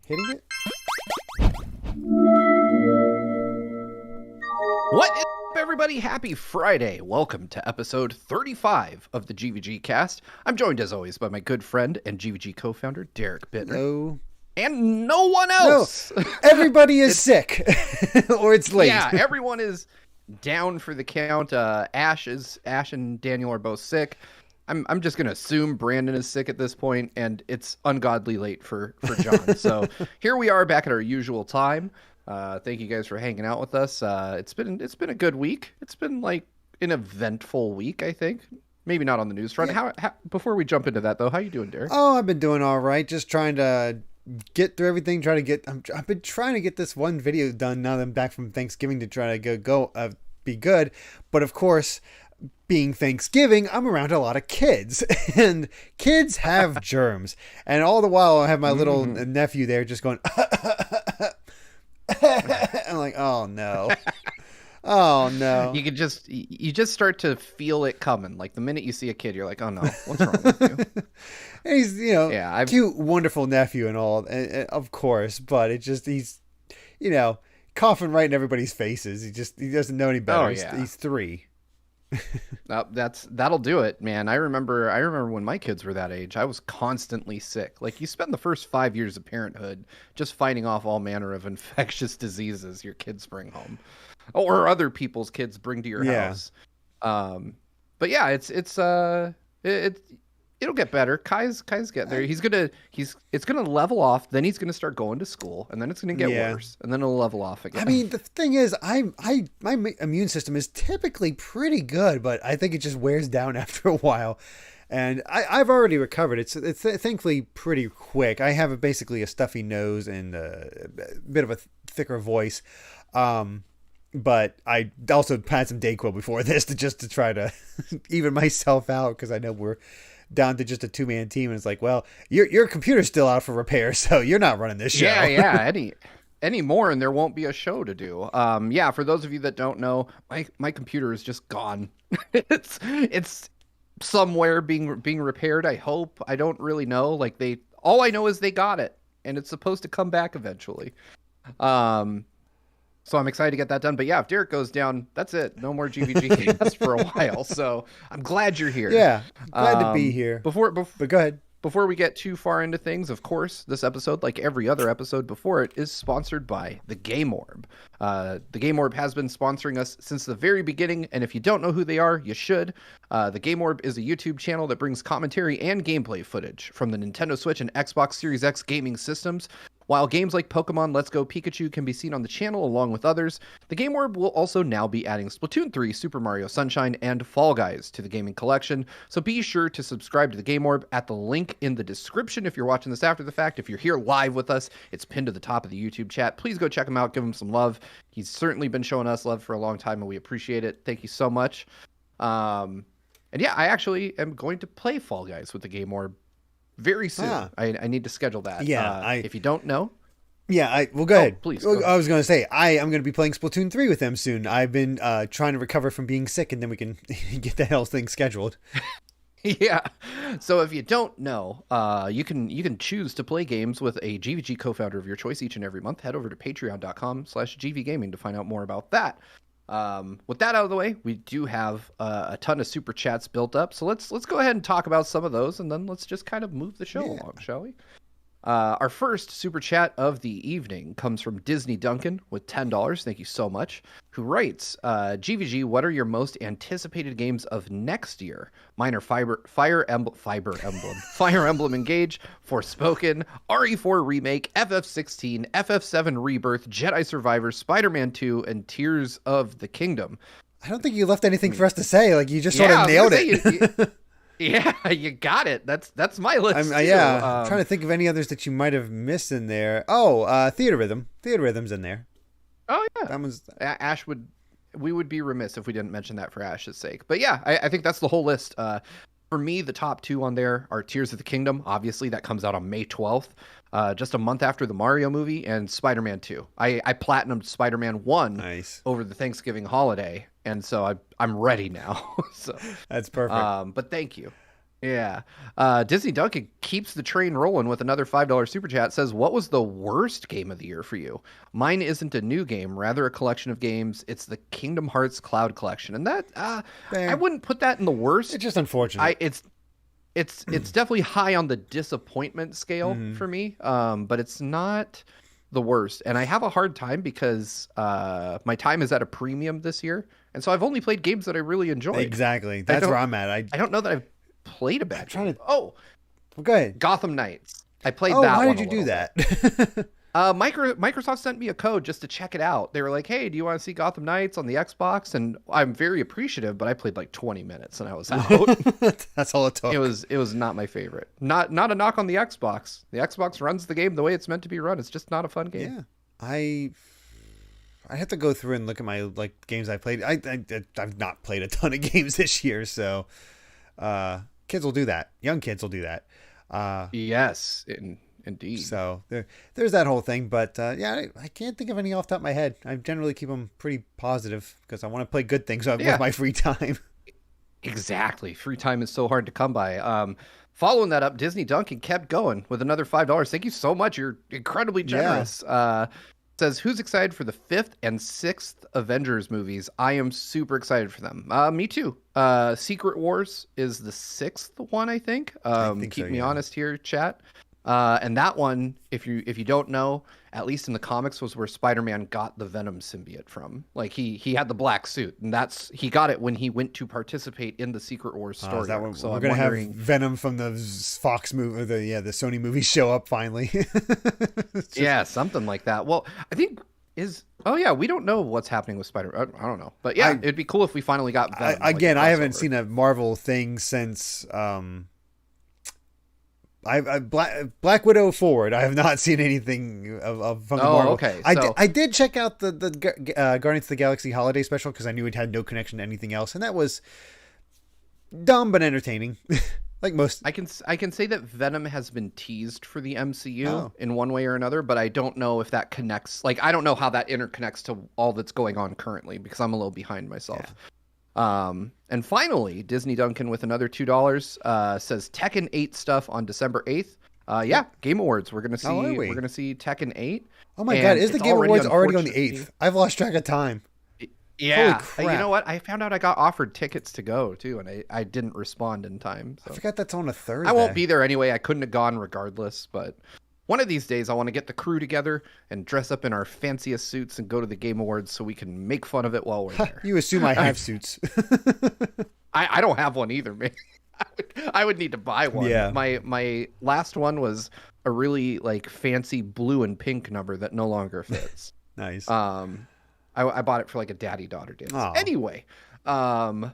hitting it? What is up, everybody? Happy Friday. Welcome to episode 35 of the GVGCast. I'm joined, as always, by my good friend and GVG co-founder, Derek Bittner. No. And no one else. No. Everybody is sick. Or it's late. Yeah, everyone is down for the count. Ash and Daniel are both sick. I'm just going to assume Brandon is sick at this point, and it's ungodly late for John. So here we are back at our usual time. Thank you guys for hanging out with us. It's been a good week. It's been like an eventful week, I think. Maybe not on the news front. Yeah. How before we jump into that though, how you doing, Derek? Oh, I've been doing all right. Just trying to get through everything. I've been trying to get this one video done now that I'm back from Thanksgiving to try to be good. But of course, being Thanksgiving, I'm around a lot of kids, and kids have germs. And all the while, I have my little nephew there just going. I'm like, oh no. Oh no. You just start to feel it coming. Like the minute you see a kid, you're like, oh no, what's wrong with you? And he's, cute, wonderful nephew and all, and of course, but he's, coughing right in everybody's faces. He doesn't know any better. Oh, yeah. He's 3. That'll do it, man. I remember when my kids were that age, I was constantly sick. Like you spend the first 5 years of parenthood just fighting off all manner of infectious diseases your kids bring home, or other people's kids bring to your house. But yeah, it'll get better. Kai's getting there. It's gonna level off. Then he's gonna start going to school, and then it's gonna get worse, and then it'll level off again. I mean, the thing is, my immune system is typically pretty good, but I think it just wears down after a while. And I've already recovered. It's thankfully pretty quick. I have basically a stuffy nose and a bit of a thicker voice. But I also had some Dayquil before this to try to even myself out, because I know we're down to just a 2-man team, and it's like, well, your computer's still out for repair, so you're not running this show. Yeah. Any more, and there won't be a show to do. For those of you that don't know, my computer is just gone. it's somewhere being repaired. I hope. I don't really know. Like all I know is they got it, and it's supposed to come back eventually. So I'm excited to get that done. But yeah, if Derek goes down, that's it. No more GVG for a while. So I'm glad you're here. Yeah, glad to be here. But go ahead. Before we get too far into things, of course, this episode, like every other episode before it, is sponsored by the Game Orb. The Game Orb has been sponsoring us since the very beginning, and if you don't know who they are, you should. The Game Orb is a YouTube channel that brings commentary and gameplay footage from the Nintendo Switch and Xbox Series X gaming systems. While games like Pokemon Let's Go Pikachu can be seen on the channel along with others, the Game Orb will also now be adding Splatoon 3, Super Mario Sunshine, and Fall Guys to the gaming collection, so be sure to subscribe to the Game Orb at the link in the description if you're watching this after the fact. If you're here live with us, it's pinned to the top of the YouTube chat. Please go check him out, give him some love. He's certainly been showing us love for a long time, and we appreciate it. Thank you so much. And yeah, I actually am going to play Fall Guys with the Game Orb very soon. I need to schedule that. Yeah, if you don't know. Yeah, go ahead. Please. Go ahead. I was going to say, I am going to be playing Splatoon 3 with them soon. I've been trying to recover from being sick, and then we can get the hell thing scheduled. Yeah. So if you don't know, you can choose to play games with a GVG co-founder of your choice each and every month. Head over to patreon.com/GVGaming to find out more about that. With that out of the way, we do have a ton of super chats built up, so let's go ahead and talk about some of those, and then let's just kind of move the show along, shall we? Our first super chat of the evening comes from Disney Duncan with $10. Thank you so much. Who writes, GVG, what are your most anticipated games of next year? Mine are Fire Emblem Engage, Forspoken, RE4 Remake, FF16, FF7 Rebirth, Jedi Survivor, Spider-Man 2, and Tears of the Kingdom. I don't think you left anything for us to say. Like, you just sort of nailed it. Yeah, you got it. That's my list. I'm trying to think of any others that you might have missed in there. Theater Rhythm. Theater Rhythm's in there. Oh yeah, that was Ash we would be remiss if we didn't mention that for Ash's sake. But yeah, I think that's the whole list. For me, the top 2 on there are Tears of the Kingdom. Obviously, that comes out on May 12th, just a month after the Mario movie, and Spider-Man 2. I platinumed Spider-Man 1 over the Thanksgiving holiday, and so I'm ready now. So that's perfect. But thank you. Yeah. Disney Duncan keeps the train rolling with another $5 super chat. Says, what was the worst game of the year for you? Mine isn't a new game, rather a collection of games. It's the Kingdom Hearts Cloud Collection. And that, I wouldn't put that in the worst. It's just unfortunate. It's definitely high on the disappointment scale for me. But it's not the worst. And I have a hard time because my time is at a premium this year. And so I've only played games that I really enjoy. Exactly. That's where I'm at. I don't know that I've played a bad game. Well, go ahead. Gotham Knights. I played that. Why did you do that? Microsoft sent me a code just to check it out. They were like, "Hey, do you want to see Gotham Knights on the Xbox?" And I'm very appreciative, but I played like 20 minutes and I was out. That's all it took. It was not my favorite. Not a knock on the Xbox. The Xbox runs the game the way it's meant to be run. It's just not a fun game. Yeah, I have to go through and look at my games I played. I've not played a ton of games this year, so kids will do that. Young kids will do that. Yes, indeed. So there's that whole thing, but I can't think of any off the top of my head. I generally keep them pretty positive because I want to play good things with my free time. Exactly. Free time is so hard to come by. Following that up, Disney Duncan kept going with another $5. Thank you so much. You're incredibly generous. Yeah. Says, who's excited for the 5th and 6th Avengers movies? I am super excited for them. Me too. Secret Wars is the 6th one, I think. Keep me honest here, chat. And that one, if you don't know, at least in the comics, was where Spider-Man got the Venom symbiote from. Like he had the black suit, and he got it when he went to participate in the Secret Wars story. So we're gonna have Venom from the Fox movie, the Sony movie show up finally. Yeah, something like that. Well, I think we don't know what's happening with Spider. I don't know, but yeah, it'd be cool if we finally got Venom. I haven't seen a Marvel thing since. Black Widow forward. I have not seen anything of from the Marvel. Okay. I did check out the Guardians of the Galaxy holiday special because I knew it had no connection to anything else, and that was dumb but entertaining. Like most. I can say that Venom has been teased for the MCU in one way or another, but I don't know if that connects. Like I don't know how that interconnects to all that's going on currently because I'm a little behind myself. Yeah. And finally, Disney Duncan with another $2 says Tekken 8 stuff on December 8th. Game Awards. We're gonna see Tekken 8. Oh my god, is the Game Awards already on the 8th? I've lost track of time. Yeah. Holy crap. You know what? I found out I got offered tickets to go too, and I didn't respond in time. So. I forgot that's on a Thursday. I won't be there anyway. I couldn't have gone regardless, but one of these days I want to get the crew together and dress up in our fanciest suits and go to the Game Awards so we can make fun of it while we're there. You assume I have suits. I don't have one either, man. I would need to buy one. Yeah. My last one was a really fancy blue and pink number that no longer fits. Nice. I bought it for a daddy-daughter dance. Aww. Anyway, following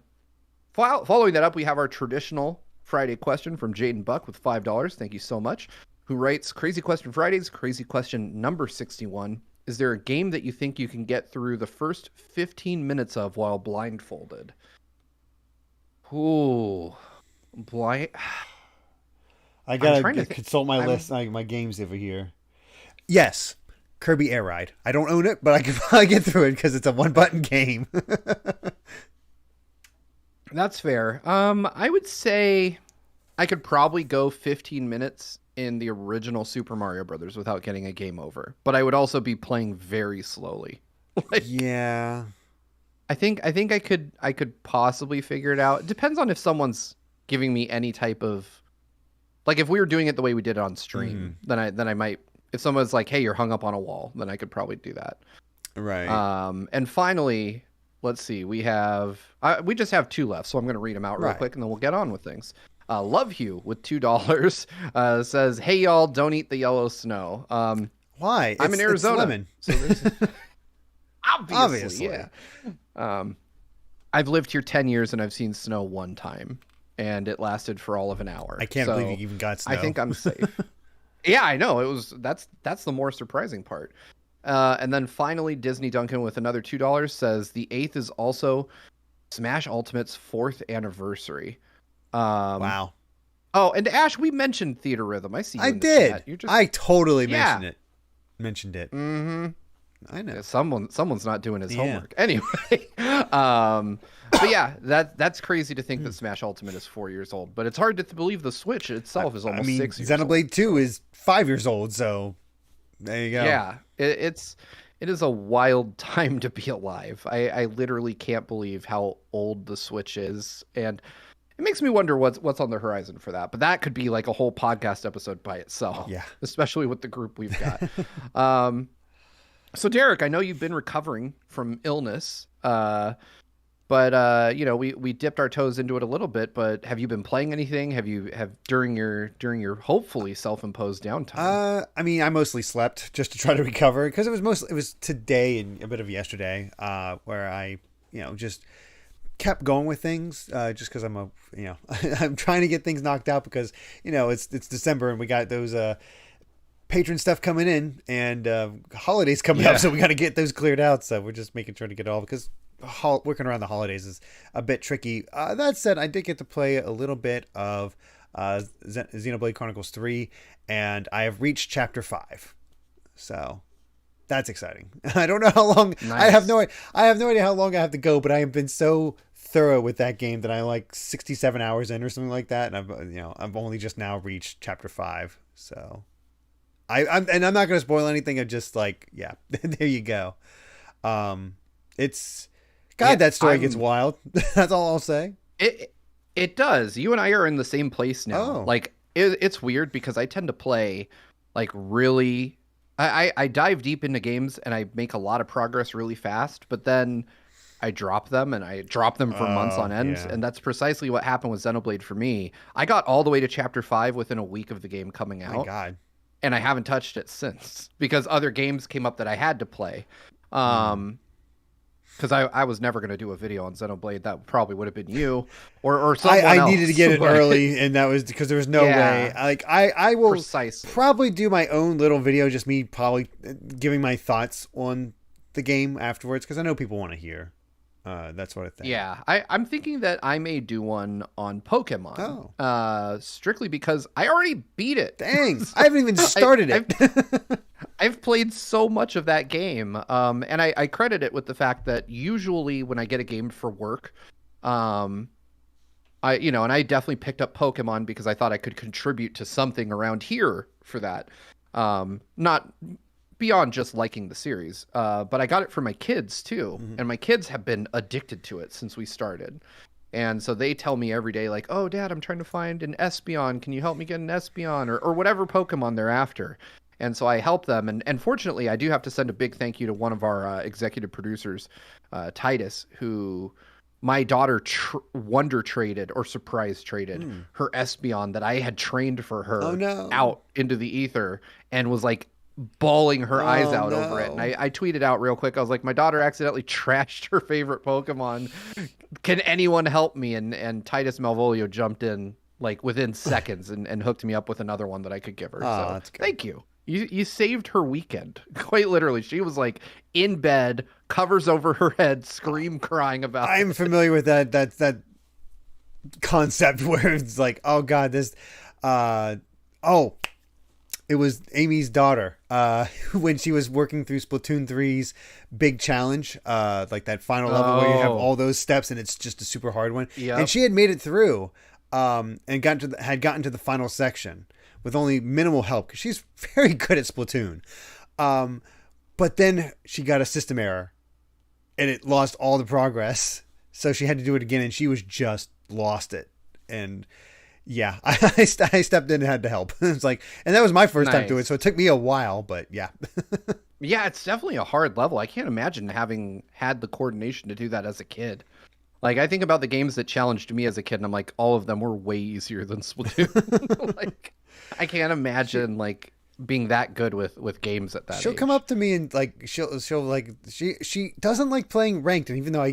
that up, we have our traditional Friday question from Jaden Buck with $5. Thank you so much. Who writes, Crazy Question Fridays, crazy question number 61. Is there a game that you think you can get through the first 15 minutes of while blindfolded? Ooh, I gotta consult my list, my games over here. Yes, Kirby Air Ride. I don't own it, but I can probably get through it because it's a one-button game. That's fair. I would say I could probably go 15 minutes in the original Super Mario Brothers without getting a game over, but I would also be playing very slowly. Yeah, I think I could possibly figure it out. It depends on if someone's giving me any type of if we were doing it the way we did it on stream, then I might. If someone's like, "Hey, you're hung up on a wall," then I could probably do that. Right. And finally, let's see. We just have 2 left, so I'm going to read them out real quick, and then we'll get on with things. Love Hugh with $2 says, "Hey y'all, don't eat the yellow snow." Why? I'm in Arizona. So obviously, yeah. I've lived here 10 years and I've seen snow one time, and it lasted for all of an hour. I can't believe you even got snow. I think I'm safe. Yeah, I know. That's the more surprising part. And then finally, Disney Duncan with another $2 says the 8th is also Smash Ultimate's 4th anniversary. Wow. Oh, and Ash, we mentioned Theater Rhythm. I see you I in the did. chat. You're just... I totally mentioned it. Mm-hmm. I know. Yeah, someone's not doing his homework. Anyway, But yeah, that's crazy to think that Smash Ultimate is 4 years old. But it's hard to believe the Switch itself is almost 6 years old. Xenoblade 2 is 5 years old, so there you go. Yeah, it is a wild time to be alive. I literally can't believe how old the Switch is, and it makes me wonder what's on the horizon for that. But that could be like a whole podcast episode by itself. Yeah, especially with the group we've got. So Derek, I know you've been recovering from illness, but we dipped our toes into it a little bit. But have you been playing anything? Have during your hopefully self-imposed downtime? I mostly slept just to try to recover because it was today and a bit of yesterday, where I just kept going with things, just because I'm trying to get things knocked out because it's December and we got those patron stuff coming in and holidays coming up, so we got to get those cleared out. So we're just making sure to get it all because working around the holidays is a bit tricky. That said, I did get to play a little bit of Xenoblade Chronicles 3, and I have reached chapter 5. So that's exciting. I don't know how long. Nice. I have no idea how long I have to go, but I have been so thorough with that game that I like 67 hours in or something like that, and I've only just now reached chapter 5. So I'm not going to spoil anything. I'm just like, yeah, there you go. That story gets wild. That's all I'll say. It does. You and I are in the same place now. Oh. Like it's weird because I tend to play like really. I dive deep into games and I make a lot of progress really fast, but then I drop them and I drop them for months on end. Yeah. And that's precisely what happened with Xenoblade for me. I got all the way to chapter 5 within a week of the game coming out. My God. And I haven't touched it since because other games came up that I had to play. Because I was never going to do a video on Xenoblade. That probably would have been you or someone else. I needed to get it early, and that was because there was no way. Like I will probably do my own little video, just me probably giving my thoughts on the game afterwards, because I know people want to hear that sort of thing. Yeah, I'm thinking that I may do one on Pokemon. Strictly because I already beat it. Dang, I haven't even started it. I've played so much of that game, and I credit it with the fact that usually when I get a game for work, and I definitely picked up Pokemon because I thought I could contribute to something around here for that. Not beyond just liking the series, but I got it for my kids too, and my kids have been addicted to it since we started. And so they tell me every day, like, "Oh, Dad, I'm trying to find an Espeon. Can you help me get an Espeon or whatever Pokemon they're after?" And so I help them. And fortunately, I do have to send a big thank you to one of our executive producers, Titus, who my daughter wonder traded or surprise traded her Espeon that I had trained for her out into the ether and was like bawling her eyes out over it. And I tweeted out real quick. I was like, my daughter accidentally trashed her favorite Pokemon. Can anyone help me? And Titus Malvolio jumped in like within seconds and hooked me up with another one that I could give her. So that's good. Thank you. You saved her weekend. Quite literally. She was like in bed, covers over her head, crying about it. I'm familiar with that concept where it's like, oh God, this it was Amy's daughter when she was working through Splatoon 3's big challenge, like that final level where you have all those steps and it's just a super hard one. Yep. And she had made it through and had gotten to the final section with only minimal help because she's very good at Splatoon. But then she got a system error and it lost all the progress. So she had to do it again and she was just lost it. And yeah, I stepped in and had to help. It's like, and that was my first time to it. So it took me a while, but yeah. Yeah, it's definitely a hard level. I can't imagine having had the coordination to do that as a kid. Like, I think about the games that challenged me as a kid, and I'm like, all of them were way easier than Splatoon. Like, I can't imagine, like, being that good with games at that She'll age. come up to me and, like, she'll like, she doesn't like playing ranked, and even though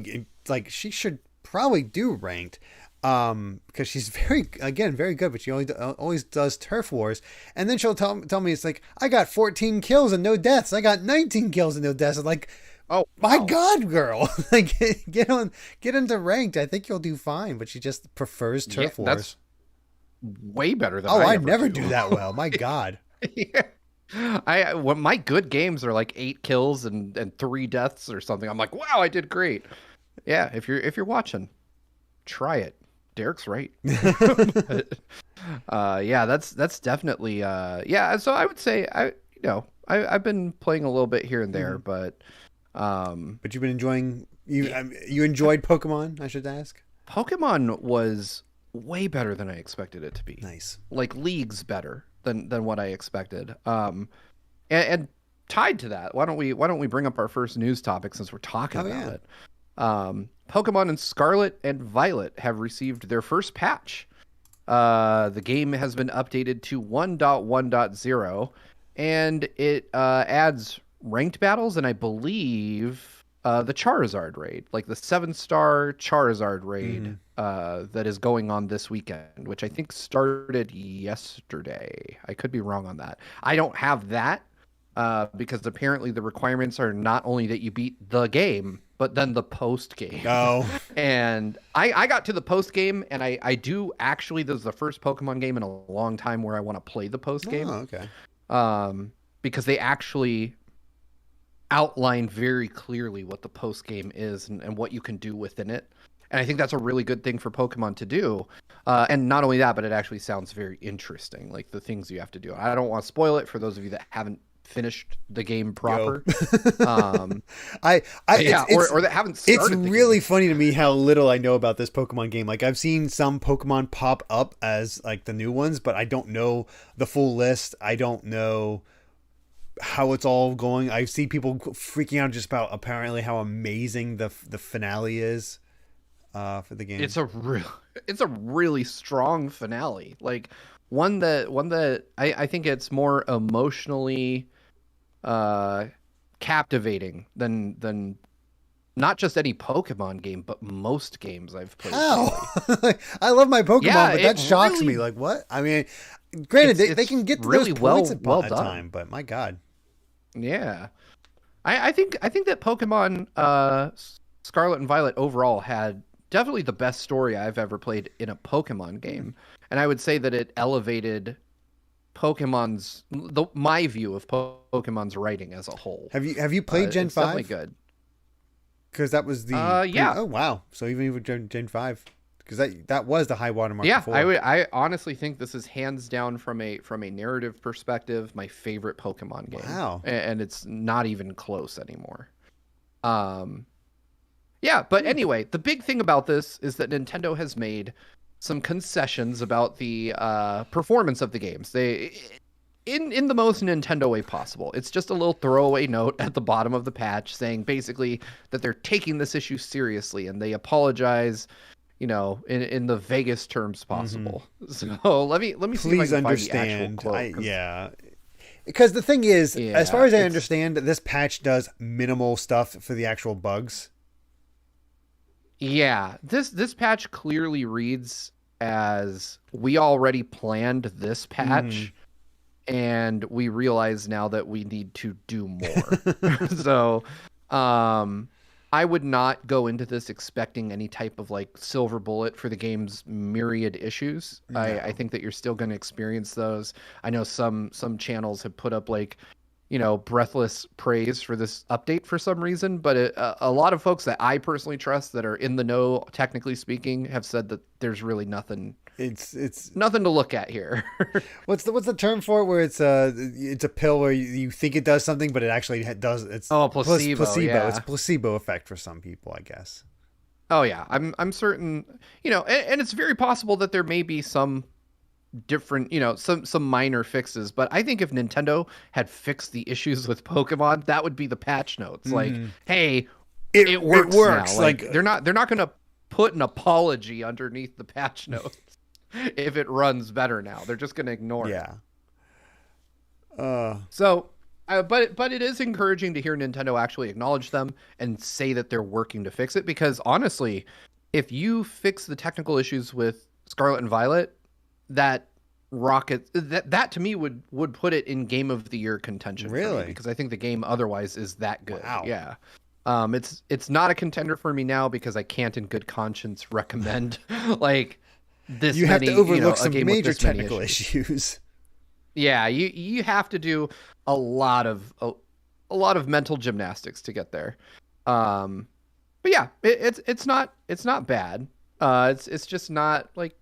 she should probably do ranked, because she's very good, but she always does turf wars. And then she'll tell me, it's like, I got 14 kills and no deaths. I got 19 kills and no deaths. I'm like, oh my God, girl! Like, get into ranked. I think you'll do fine. But she just prefers turf wars. That's way better than I never do that well. My God. Yeah. When my good games are like 8 kills and 3 deaths or something, I'm like, wow, I did great. Yeah, if you're watching, try it. Derek's right. But, yeah, that's definitely yeah. So I would say I've been playing a little bit here and there, but But you've been enjoying yeah, you enjoyed Pokemon, I should ask. Pokemon was way better than I expected it to be. Nice. Like leagues better than what I expected. And tied to that, why don't we bring up our first news topic since we're talking about it? Pokemon and Scarlet and Violet have received their first patch. The game has been updated to 1.1.0, and it adds ranked battles, and I believe the Charizard raid, like the 7-star Charizard raid that is going on this weekend, which I think started yesterday. I could be wrong on that. I don't have that because apparently the requirements are not only that you beat the game, but then the post game. Oh. And I got to the post game, and I do actually, this is the first Pokemon game in a long time where I want to play the post game. Oh, okay. Because they actually outline very clearly what the post game is and what you can do within it. And I think that's a really good thing for Pokemon to do. And not only that, but it actually sounds very interesting, like the things you have to do. I don't want to spoil it for those of you that haven't finished the game proper. I or that haven't started. It's really funny to me how little I know about this Pokemon game. Like, I've seen some Pokemon pop up as like the new ones, but I don't know the full list. I don't know how it's all going. I see people freaking out just about apparently how amazing the finale is for the game. It's a really strong finale. Like one that I think it's more emotionally captivating than not just any Pokemon game, but most games I've played. How? I love my Pokemon, but that shocks me. Like, what? I mean, granted, they can get to really those points at time, but my God. Yeah. I think that Pokemon Scarlet and Violet overall had definitely the best story I've ever played in a Pokemon game. And I would say that it elevated my view of Pokemon's writing as a whole. Have you played Gen 5? Definitely good. Because that was the yeah. Oh wow! So even with Gen 5, because that was the high watermark. Yeah, before. I honestly think this is hands down from a narrative perspective my favorite Pokemon game. Wow! And it's not even close anymore. Yeah, but anyway, the big thing about this is that Nintendo has made some concessions about the performance of the games. They, in the most Nintendo way possible. It's just a little throwaway note at the bottom of the patch saying basically that they're taking this issue seriously and they apologize, in the vaguest terms possible. So let me see if I can understand. Find the actual quote, yeah. Because the thing is, as far as I understand, this patch does minimal stuff for the actual bugs. Yeah, this patch clearly reads as we already planned this patch, and we realize now that we need to do more. So, I would not go into this expecting any type of like silver bullet for the game's myriad issues. No. I think that you're still going to experience those. I know some channels have put up like, breathless praise for this update for some reason, but a lot of folks that I personally trust that are in the know, technically speaking, have said that there's really nothing. It's nothing to look at here. What's the term for it? Where it's a pill where you think it does something, but it actually does. It's placebo. Yeah. It's a placebo effect for some people, I guess. Oh yeah, I'm certain. And it's very possible that there may be some different, some minor fixes, but I think if Nintendo had fixed the issues with Pokemon, that would be the patch notes. Like, hey, it works now. Like they're not going to put an apology underneath the patch notes if it runs better now. They're just going to ignore it. So, but it is encouraging to hear Nintendo actually acknowledge them and say that they're working to fix it, because honestly, if you fix the technical issues with Scarlet and Violet, that to me would put it in Game of the Year contention. Really? For me, because I think the game otherwise is that good. Wow. Yeah. It's not a contender for me now because I can't in good conscience recommend like this. You have to overlook some major technical issues. Yeah, you have to do a lot of mental gymnastics to get there. But yeah, it's not bad. It's just not like,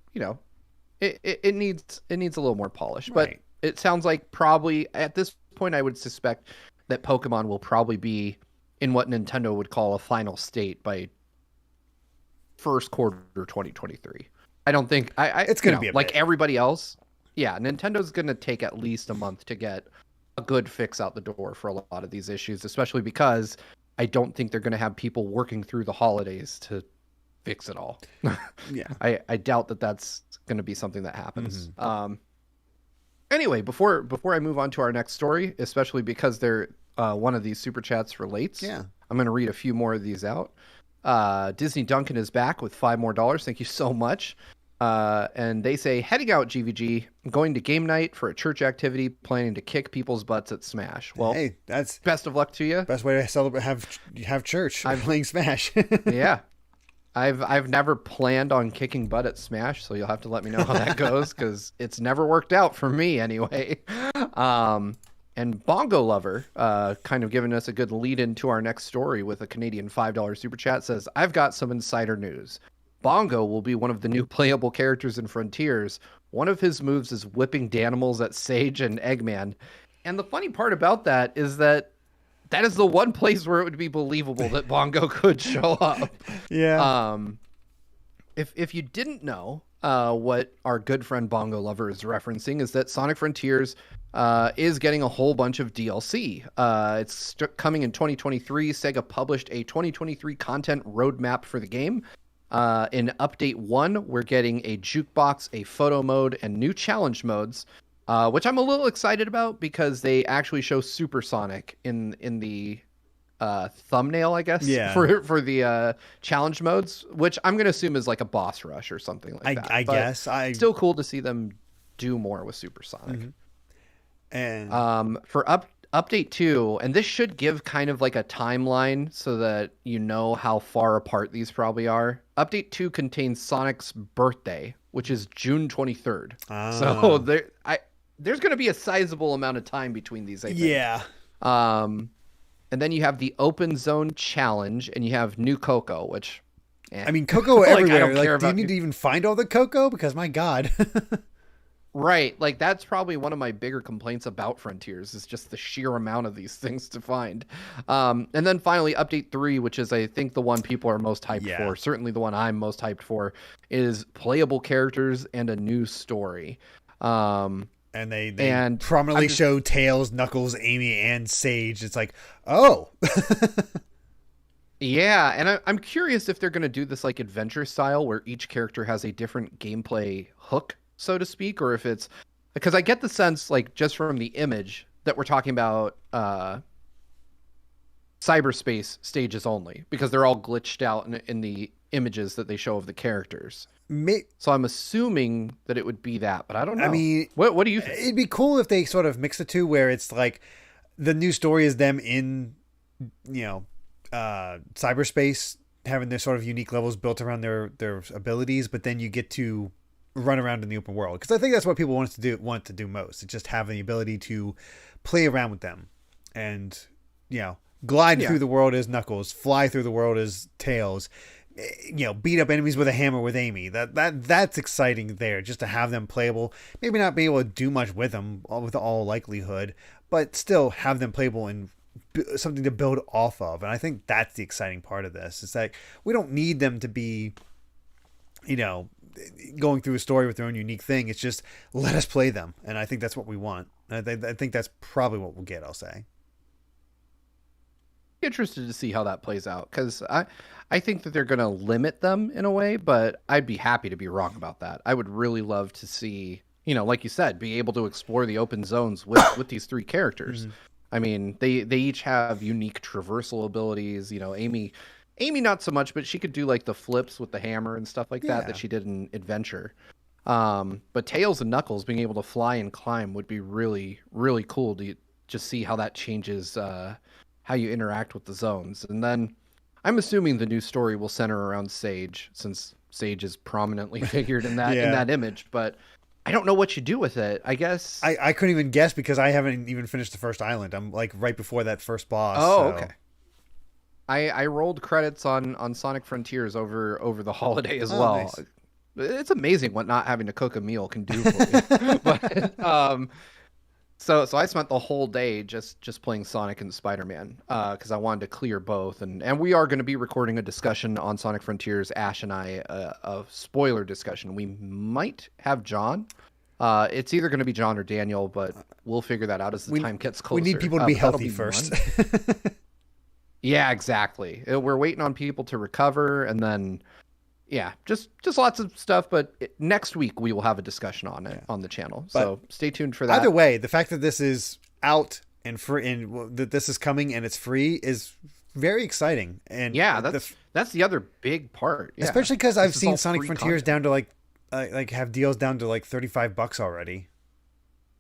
it needs a little more polish. Right. But it sounds like probably at this point I would suspect that Pokemon will probably be in what Nintendo would call a final state by first quarter 2023. I don't think it's going to be like everybody else. Yeah, Nintendo's going to take at least a month to get a good fix out the door for a lot of these issues, especially because I don't think they're going to have people working through the holidays to fix it all. Yeah. I doubt that that's going to be something that happens. Anyway, before I move on to our next story, especially because they're one of these super chats relates, I'm going to read a few more of these out. Disney Duncan is back with $5 more. Thank you so much. And they say, heading out GVG, going to game night for a church activity, planning to kick people's butts at Smash. Well, hey, that's best of luck to you. Best way to celebrate, have church. I'm playing Smash. Yeah. I've never planned on kicking butt at Smash, so you'll have to let me know how that goes, because it's never worked out for me anyway. And Bongo Lover, kind of giving us a good lead into our next story with a Canadian $5 super chat, says, I've got some insider news. Bongo will be one of the new playable characters in Frontiers. One of his moves is whipping Danimals at Sage and Eggman. And the funny part about that is that is the one place where it would be believable that Bongo could show up. Yeah. If you didn't know, what our good friend Bongo Lover is referencing is that Sonic Frontiers is getting a whole bunch of DLC. It's coming in 2023. Sega published a 2023 content roadmap for the game. In Update 1, we're getting a jukebox, a photo mode, and new challenge modes, which I'm a little excited about because they actually show Supersonic in the thumbnail, I guess, for the challenge modes, which I'm going to assume is like a boss rush or something like that. I guess. Still cool to see them do more with Supersonic. Mm-hmm. And for Update 2, and this should give kind of like a timeline so that you know how far apart these probably are. Update 2 contains Sonic's birthday, which is June 23rd. So there's going to be a sizable amount of time between these, I think. Yeah. And then you have the Open Zone Challenge, and you have New Coco, which... I mean, Coco everywhere. Do you need to even find all the Coco? Because, my God. Right, like that's probably one of my bigger complaints about Frontiers is just the sheer amount of these things to find. And then finally, Update 3, which is I think the one people are most hyped for, certainly the one I'm most hyped for, is playable characters and a new story. And they prominently show Tails, Knuckles, Amy, and Sage. It's like, oh. Yeah, and I'm curious if they're going to do this like adventure style where each character has a different gameplay hook, so to speak, or if it's because I get the sense, like just from the image, that we're talking about cyberspace stages only because they're all glitched out in the images that they show of the characters. So I'm assuming that it would be that, but I don't know. I mean, what do you think? It'd be cool if they sort of mix the two, where it's like the new story is them in, cyberspace, having their sort of unique levels built around their abilities, but then you get to run around in the open world, because I think that's what people want to do most. It's just having the ability to play around with them and glide through the world as Knuckles, fly through the world as Tails, beat up enemies with a hammer with Amy. That's exciting there, just to have them playable. Maybe not be able to do much with them with all likelihood, but still have them playable and something to build off of. And I think that's the exciting part of this. It's like we don't need them to be going through a story with their own unique thing. It's just let us play them, and I think that's what we want. I think that's probably what we'll get. I'll say. Interested to see how that plays out, because I think that they're going to limit them in a way, but I'd be happy to be wrong about that. I would really love to see, like you said, be able to explore the open zones with these three characters. Mm-hmm. I mean, they each have unique traversal abilities. Amy not so much, but she could do like the flips with the hammer and stuff like that she did in Adventure. But Tails and Knuckles being able to fly and climb would be really, really cool to just see how that changes how you interact with the zones. And then I'm assuming the new story will center around Sage, since Sage is prominently figured in that in that image. But I don't know what you do with it. I guess I couldn't even guess because I haven't even finished the first island. I'm like right before that first boss. Oh, okay. I rolled credits on Sonic Frontiers over the holiday as Oh, well. nice. It's amazing what not having to cook a meal can do for you. But so I spent the whole day just playing Sonic and Spider-Man because I wanted to clear both, and we are going to be recording a discussion on Sonic Frontiers. Ash and I, a spoiler discussion. We might have John. It's either going to be John or Daniel, but we'll figure that out as the We time gets we closer. need people to be But that'll healthy be first. Monday. Yeah, exactly. We're waiting on people to recover, and then yeah, just lots of stuff. But next week we will have a discussion on it on the channel. But So stay tuned for Either that. way, the fact that this is out and free, and that this is coming and it's free is very exciting. And Yeah, that's the other big part. Yeah, especially because this I've is seen all Sonic free Frontiers content. down to like have deals down to like $35 already.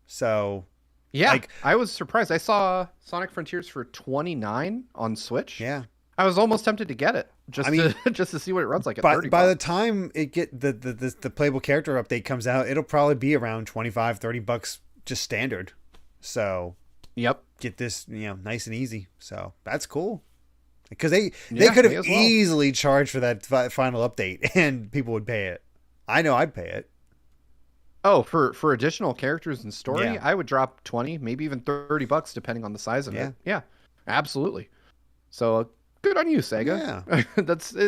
So Yeah, like I was surprised. I saw Sonic Frontiers for 29 on Switch. yeah, I was almost tempted to get it I mean, just to see what it runs like at by 30 by the bucks. time it get the playable character update comes out, it'll probably be around 25-30 bucks just standard. So Yep. get this, nice and easy. So that's cool. Because they Yeah, could me have as well. easily charged for that final update and people would pay it. I know I'd pay it. Oh, for additional characters and story, Yeah. I would drop 20, maybe even 30 bucks depending on the size of Yeah. it. Yeah. Absolutely. So good on you, Sega. Yeah.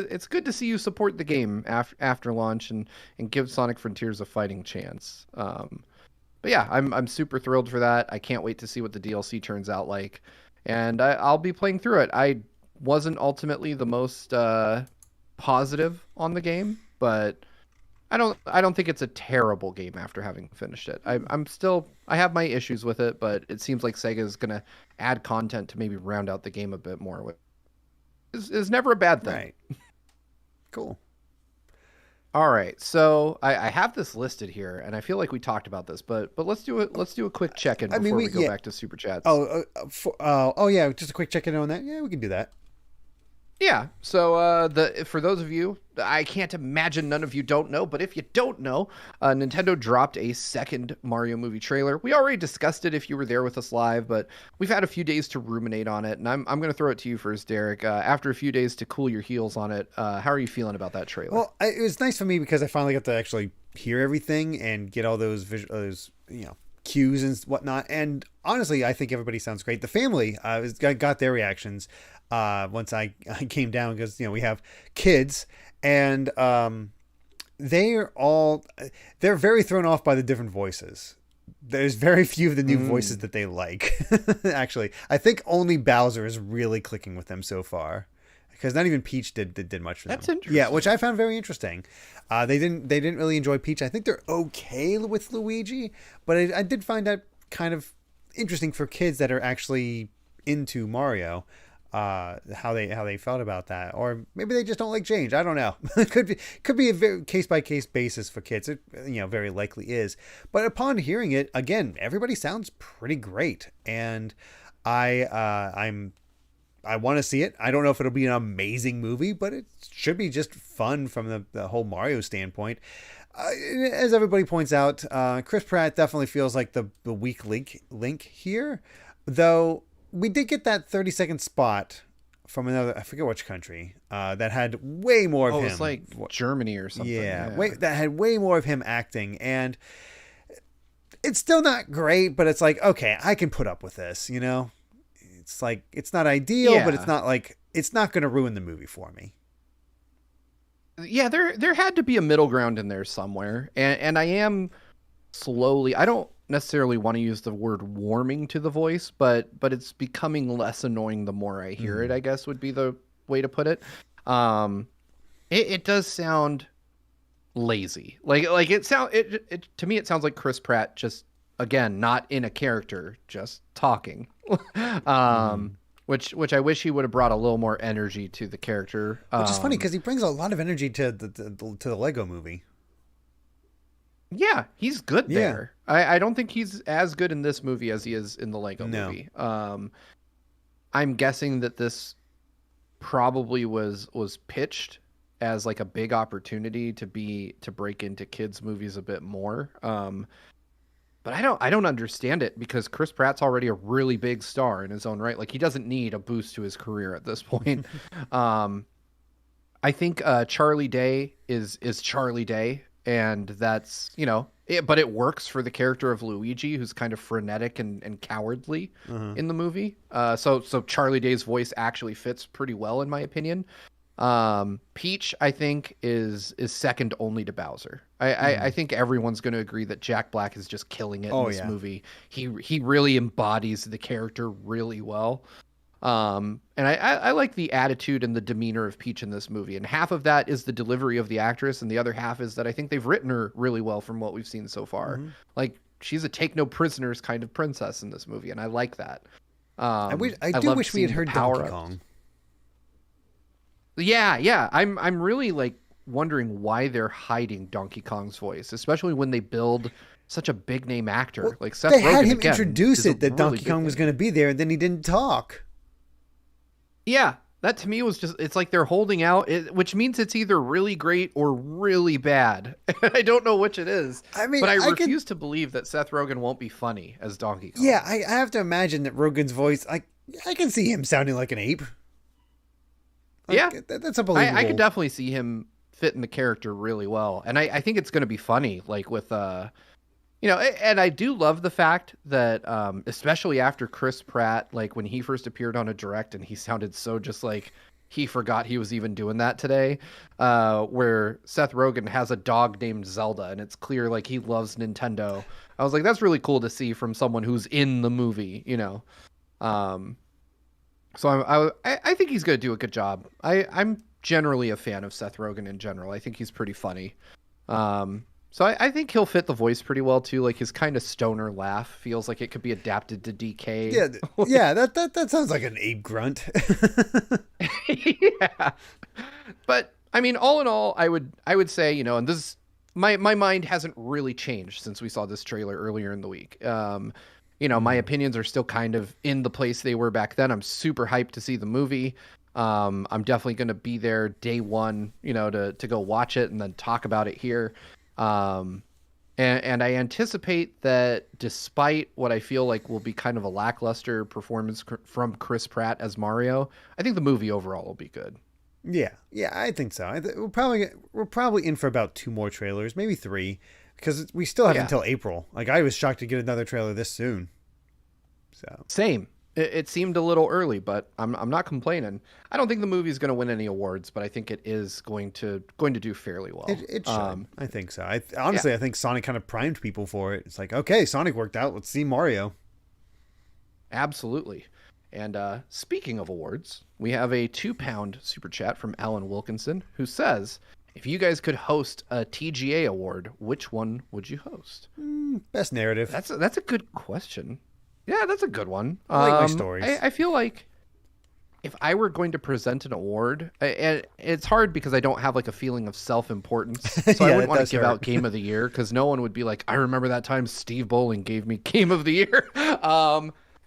It's good to see you support the game after launch and give Sonic Frontiers a fighting chance. But yeah, I'm super thrilled for that. I can't wait to see what the DLC turns out like, and I'll be playing through it. I wasn't ultimately the most positive on the game, but I don't think it's a terrible game after having finished it. I have my issues with it, but it seems like Sega is gonna add content to maybe round out the game a bit more, which is never a bad thing. Right. Cool. All right, so I have this listed here, and I feel like we talked about this, but let's do it. Let's do a quick check-in I mean, before we go yeah. back to super chats. Oh yeah, just a quick check in on that. Yeah, we can do that. Yeah. So for those of you, I can't imagine none of you don't know, but if you don't know, Nintendo dropped a second Mario movie trailer. We already discussed it if you were there with us live, but we've had a few days to ruminate on it, and I'm going to throw it to you first, Derek. After a few days to cool your heels on it, how are you feeling about that trailer? Well, it was nice for me because I finally got to actually hear everything and get all those cues and whatnot. And honestly, I think everybody sounds great. The family got their reactions once I came down because we have kids and they're very thrown off by the different voices. There's very few of the new voices that they like. Actually, I think only Bowser is really clicking with them so far. Because not even Peach did much for them. That's interesting. Yeah, which I found very interesting. They didn't really enjoy Peach. I think they're okay with Luigi, but I did find that kind of interesting for kids that are actually into Mario. How they felt about that, or maybe they just don't like change. I don't know. It could be a very case by case basis for kids. It very likely is. But upon hearing it again, everybody sounds pretty great, and I want to see it. I don't know if it'll be an amazing movie, but it should be just fun from the whole Mario standpoint. As everybody points out, Chris Pratt definitely feels like the weak link here, though we did get that 30-second spot from another, I forget which country, that had way more of him. It's like Germany or something. Yeah, that had way more of him acting, and it's still not great, but it's like, okay, I can put up with this, It's like, it's not ideal, but it's not going to ruin the movie for me. Yeah, there had to be a middle ground in there somewhere, and I am slowly. I don't necessarily want to use the word warming to the voice, but it's becoming less annoying the more I hear it, I guess would be the way to put it. It does sound lazy. Like it to me it sounds like Chris Pratt just again not in a character, just talking. Which I wish he would have brought a little more energy to the character. Which is funny because he brings a lot of energy to the Lego movie. Yeah, he's good there. I don't think he's as good in this movie as he is in the Lego movie. I'm guessing that this probably was pitched as like a big opportunity to break into kids movies a bit more. But I don't understand it because Chris Pratt's already a really big star in his own right. Like he doesn't need a boost to his career at this point. I think Charlie Day is Charlie Day, and that's but it works for the character of Luigi, who's kind of frenetic and cowardly in the movie. So Charlie Day's voice actually fits pretty well in my opinion. Peach, I think, is second only to Bowser. I think everyone's going to agree that Jack Black is just killing it in this movie. He really embodies the character really well. And I like the attitude and the demeanor of Peach in this movie. And half of that is the delivery of the actress, and the other half is that I think they've written her really well from what we've seen so far. Like she's a take no prisoners kind of princess in this movie, and I like that. I do wish we had heard Donkey Kong. Yeah. I'm really like wondering why they're hiding Donkey Kong's voice, especially when they build such a big name actor like Seth Rogen. They had him introduce it that Donkey Kong was going to be there, and then he didn't talk. Yeah, that to me was it's like they're holding out, which means it's either really great or really bad. I don't know which it is. I mean, but I refuse to believe that Seth Rogen won't be funny as Donkey Kong. Yeah, I have to imagine that Rogen's voice, I can see him sounding like an ape. That's unbelievable. I could definitely see him fit in the character really well. And I think it's going to be funny, like with, and I do love the fact that, especially after Chris Pratt, like when he first appeared on a direct and he sounded so just like he forgot he was even doing that today, where Seth Rogen has a dog named Zelda and it's clear like he loves Nintendo. I was like, that's really cool to see from someone who's in the movie, So I think he's going to do a good job. I'm generally a fan of Seth Rogen in general. I think he's pretty funny. So I think he'll fit the voice pretty well too. Like his kind of stoner laugh feels like it could be adapted to DK. Yeah, that sounds like an ape grunt. Yeah, but I mean, all in all, I would say, and this my mind hasn't really changed since we saw this trailer earlier in the week. My opinions are still kind of in the place they were back then. I'm super hyped to see the movie. I'm definitely going to be there day one, to go watch it and then talk about it here. And I anticipate that despite what I feel like will be kind of a lackluster performance from Chris Pratt as Mario, I think the movie overall will be good. Yeah, I think so. We're probably in for about 2 more trailers, maybe 3. Because we still have until April. Like, I was shocked to get another trailer this soon. So same. It seemed a little early, but I'm not complaining. I don't think the movie's going to win any awards, but I think it is going to do fairly well. It should. I think so. I think Sonic kind of primed people for it. It's like, okay, Sonic worked out. Let's see Mario. Absolutely. And speaking of awards, we have a £2 super chat from Alan Wilkinson, who says, if you guys could host a TGA award, which one would you host? Best narrative. That's a good question. Yeah, that's a good one. I like my stories. I feel like if I were going to present an award, and it's hard because I don't have like a feeling of self-importance, so I wouldn't want to give out Game of the Year because no one would be like, I remember that time Steve Bowling gave me Game of the Year.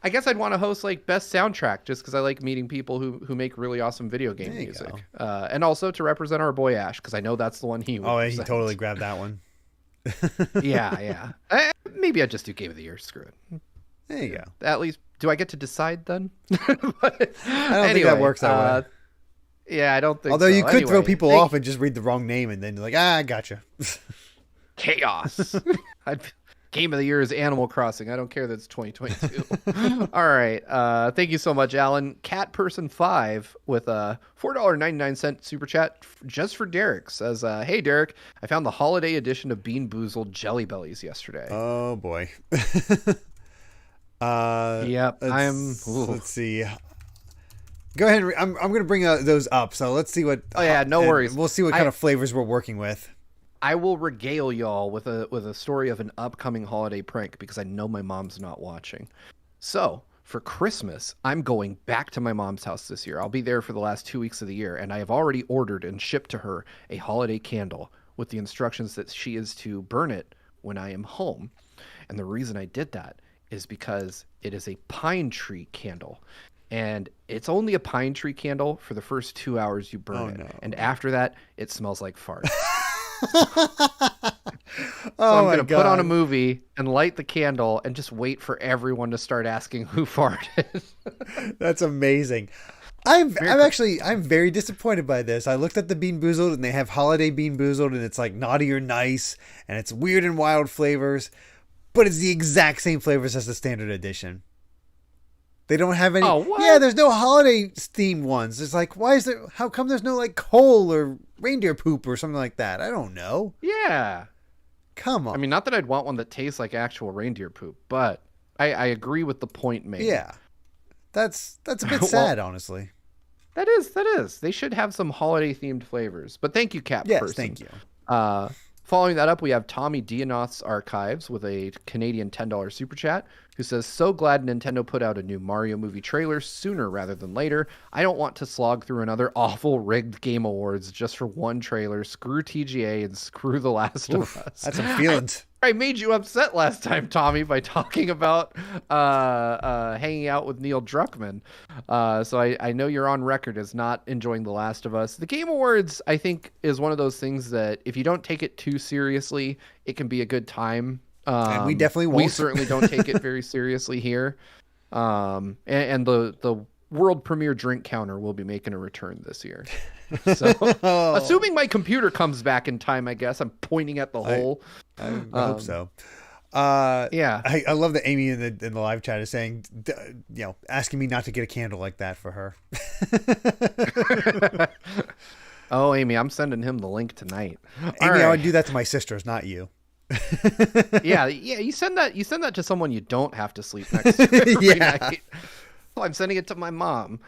I guess I'd want to host like best soundtrack just because I like meeting people who make really awesome video game music. And also to represent our boy Ash because I know that's the one he would represent. He totally grabbed that one. Yeah. Maybe I'd just do Game of the Year. Screw it. There you go. At least, do I get to decide then? I don't think that works that way. Yeah, I don't think Although so. you could throw people off and just read the wrong name and then you're like, I gotcha. Chaos. Game of the Year is Animal Crossing. I don't care that it's 2022. All right. Thank you so much, Alan. CatPerson5 with a $4.99 super chat just for Derek says, hey, Derek, I found the holiday edition of Bean Boozled Jelly Bellies yesterday. Oh, boy. Yep. Let's see. Go ahead. I'm going to bring those up. So let's see what. Oh, yeah. No worries. We'll see what kind of flavors we're working with. I will regale y'all with a story of an upcoming holiday prank because I know my mom's not watching. So for Christmas, I'm going back to my mom's house this year. I'll be there for the last 2 weeks of the year, and I have already ordered and shipped to her a holiday candle with the instructions that she is to burn it when I am home. And the reason I did that is because it is a pine tree candle. And it's only a pine tree candle for the first 2 hours you burn it. No. And after that, it smells like fart. So Oh I'm my going to put on a God. movie and light the candle and just wait for everyone to start asking who farted. That's amazing. I'm Merry I'm Christmas. actually I'm very disappointed by this. I looked at the Bean Boozled and they have holiday Bean Boozled and it's like naughty or nice and it's weird and wild flavors, but it's the exact same flavors as the standard edition. They don't have any. Oh, Yeah, what? there's no holiday themed ones. It's like, why is there? How come there's no like coal or reindeer poop or something like that? I don't know. Yeah. Come I on. mean, not that I'd want one that tastes like actual reindeer poop, but I agree with the point made. Yeah, that's a bit Well, sad, honestly. that is. They should have some holiday themed flavors. But thank you, Cap Yes, Person. thank you. Uh, Following that up, we have Tommy Dianoth's Archives with a Canadian $10 super chat who says, "So glad Nintendo put out a new Mario movie trailer sooner rather than later. I don't want to slog through another awful rigged Game Awards just for one trailer. Screw TGA and screw The Last of Us." That's some feelings. I made you upset last time, Tommy, by talking about hanging out with Neil Druckmann. So I know you're on record as not enjoying The Last of Us. The Game Awards, I think, is one of those things that if you don't take it too seriously, it can be a good time. And we definitely won't. We certainly don't take it very seriously here. And the world premiere drink counter will be making a return this year. So, assuming my computer comes back in time, I guess I'm pointing at the hole. I hope so. Yeah. I love that Amy in the live chat is saying, asking me not to get a candle like that for her. Oh, Amy, I'm sending him the link tonight. Amy, I would do that to my sisters, not you. Yeah. You send that to someone you don't have to sleep next to every night. Well, I'm sending it to my mom.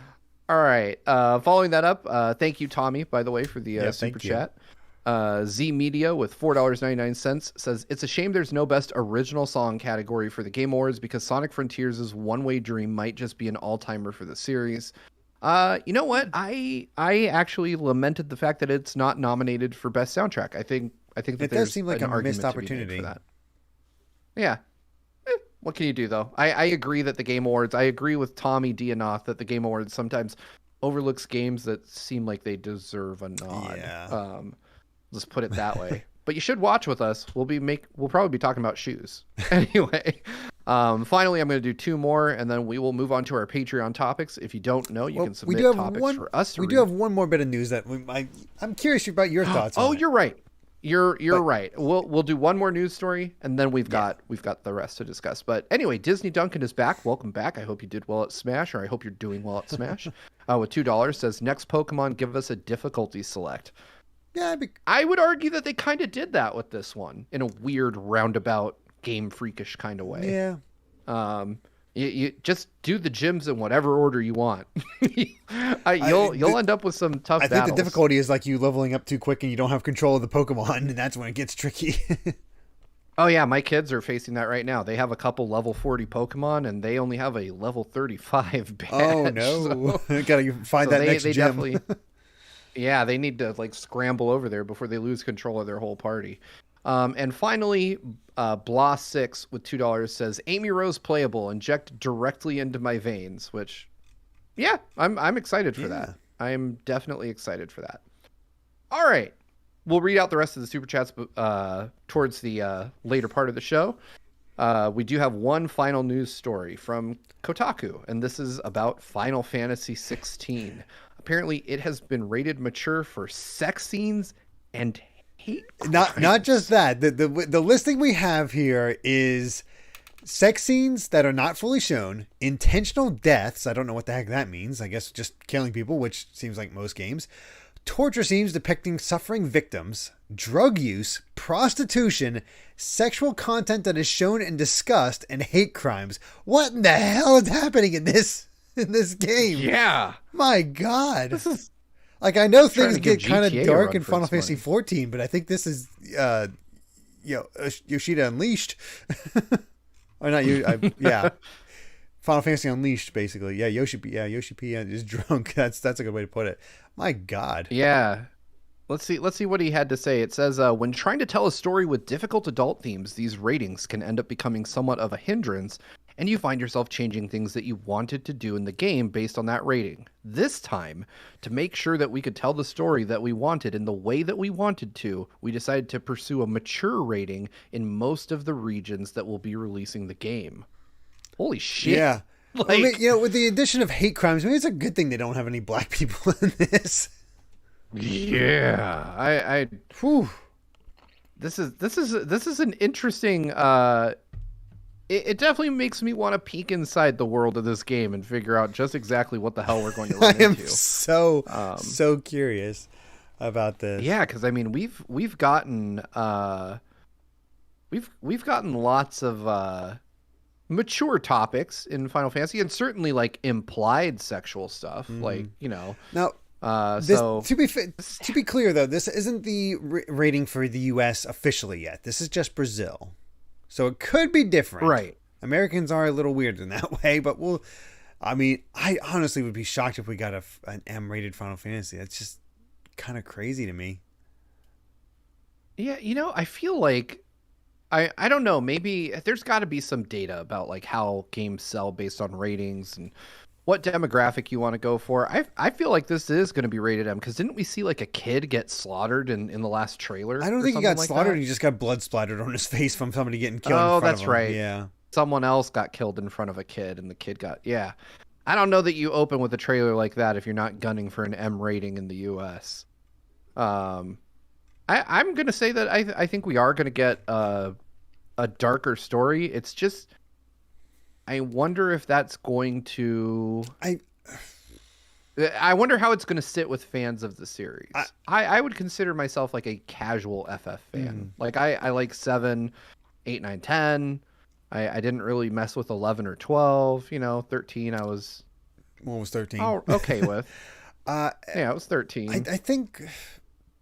All right. Following that up, thank you, Tommy, by the way, for the super chat. Z Media with $4.99 says, "It's a shame there's no best original song category for the Game Awards because Sonic Frontiers' One Way Dream might just be an all-timer for the series." You know what? I actually lamented the fact that it's not nominated for best soundtrack. I think that It does there's seem like an a missed argument to be made opportunity. for that. Yeah. What can you do, though? I agree that the Game Awards, I agree with Tommy Dianoth that the Game Awards sometimes overlooks games that seem like they deserve a nod. Yeah. Let's put it that way. But you should watch with us. We'll probably be talking about shoes. Anyway, finally, I'm going to do two more, and then we will move on to our Patreon topics. If you don't know, you can submit topics for us to read. We do have one more bit of news that I'm curious about your thoughts on. Oh, you're right. You're right. We'll do one more news story, and then we've got the rest to discuss. But anyway, Disney Duncan is back. Welcome back. I hope you did well at Smash, or I hope you're doing well at Smash. With $2 says, "Next Pokemon, give us a difficulty select." Yeah, I would argue that they kind of did that with this one in a weird roundabout game freakish kind of way. Yeah. You just do the gyms in whatever order you want. You'll end up with some tough battles. I think the difficulty is like you leveling up too quick and you don't have control of the Pokemon, and that's when it gets tricky. Oh yeah, my kids are facing that right now. They have a couple level 40 Pokemon, and they only have a level 35 badge. Oh no! Gotta find that next they gym. Definitely, yeah, they need to like scramble over there before they lose control of their whole party. And finally, Blah6 with $2 says, "Amy Rose playable, inject directly into my veins," which, yeah, I'm excited for that. I'm definitely excited for that. All right. We'll read out the rest of the super chats towards the later part of the show. We do have one final news story from Kotaku, and this is about Final Fantasy XVI. Apparently, it has been rated mature for sex scenes and hate crimes. Not just that. The listing we have here is sex scenes that are not fully shown, intentional deaths. I don't know what the heck that means. I guess just killing people, which seems like most games. Torture scenes depicting suffering victims, drug use, prostitution, sexual content that is shown and discussed, and hate crimes. What in the hell is happening in this game? Yeah. My God. This is like, I know trying things to give get kind of GTA a dark run in for Final its Fantasy money. XIV, but I think this is Yoshida Unleashed. Or not you, yeah. Final Fantasy Unleashed, basically. Yeah, Yoshi P is drunk. That's a good way to put it. My God. Yeah. Let's see what he had to say. It says, when trying to tell a story with difficult adult themes, these ratings can end up becoming somewhat of a hindrance and you find yourself changing things that you wanted to do in the game based on that rating. This time, to make sure that we could tell the story that we wanted in the way that we wanted to, we decided to pursue a mature rating in most of the regions that will be releasing the game. Holy shit. Yeah. Like, I mean, with the addition of hate crimes, maybe it's a good thing they don't have any black people in this. Yeah. Whew. This is an interesting it definitely makes me want to peek inside the world of this game and figure out just exactly what the hell we're going to run into. I am so curious about this. Yeah, because I mean we've gotten lots of mature topics in Final Fantasy, and certainly like implied sexual stuff, like Now, to be clear though, this isn't the rating for the U.S. officially yet. This is just Brazil. So it could be different. Right. Americans are a little weird in that way, but I honestly would be shocked if we got an M-rated Final Fantasy. That's just kind of crazy to me. Yeah, I feel like, I don't know, maybe there's got to be some data about like how games sell based on ratings and what demographic you want to go for. I feel like this is going to be rated M, because didn't we see like a kid get slaughtered in the last trailer? I don't think he got slaughtered. He just got blood splattered on his face from somebody getting killed. Oh, in front that's of him. right. Yeah. Someone else got killed in front of a kid, and the kid got, yeah. I don't know that you open with a trailer like that if you're not gunning for an M rating in the US. I'm going to say that I think we are going to get a darker story. It's just, I wonder if that's going to... I wonder how it's going to sit with fans of the series. I would consider myself like a casual FF fan. Like I like 7, 8, 9, 10. I didn't really mess with 11 or 12. 13 I was... What was 13? Oh, okay with. Yeah, it was 13. I think...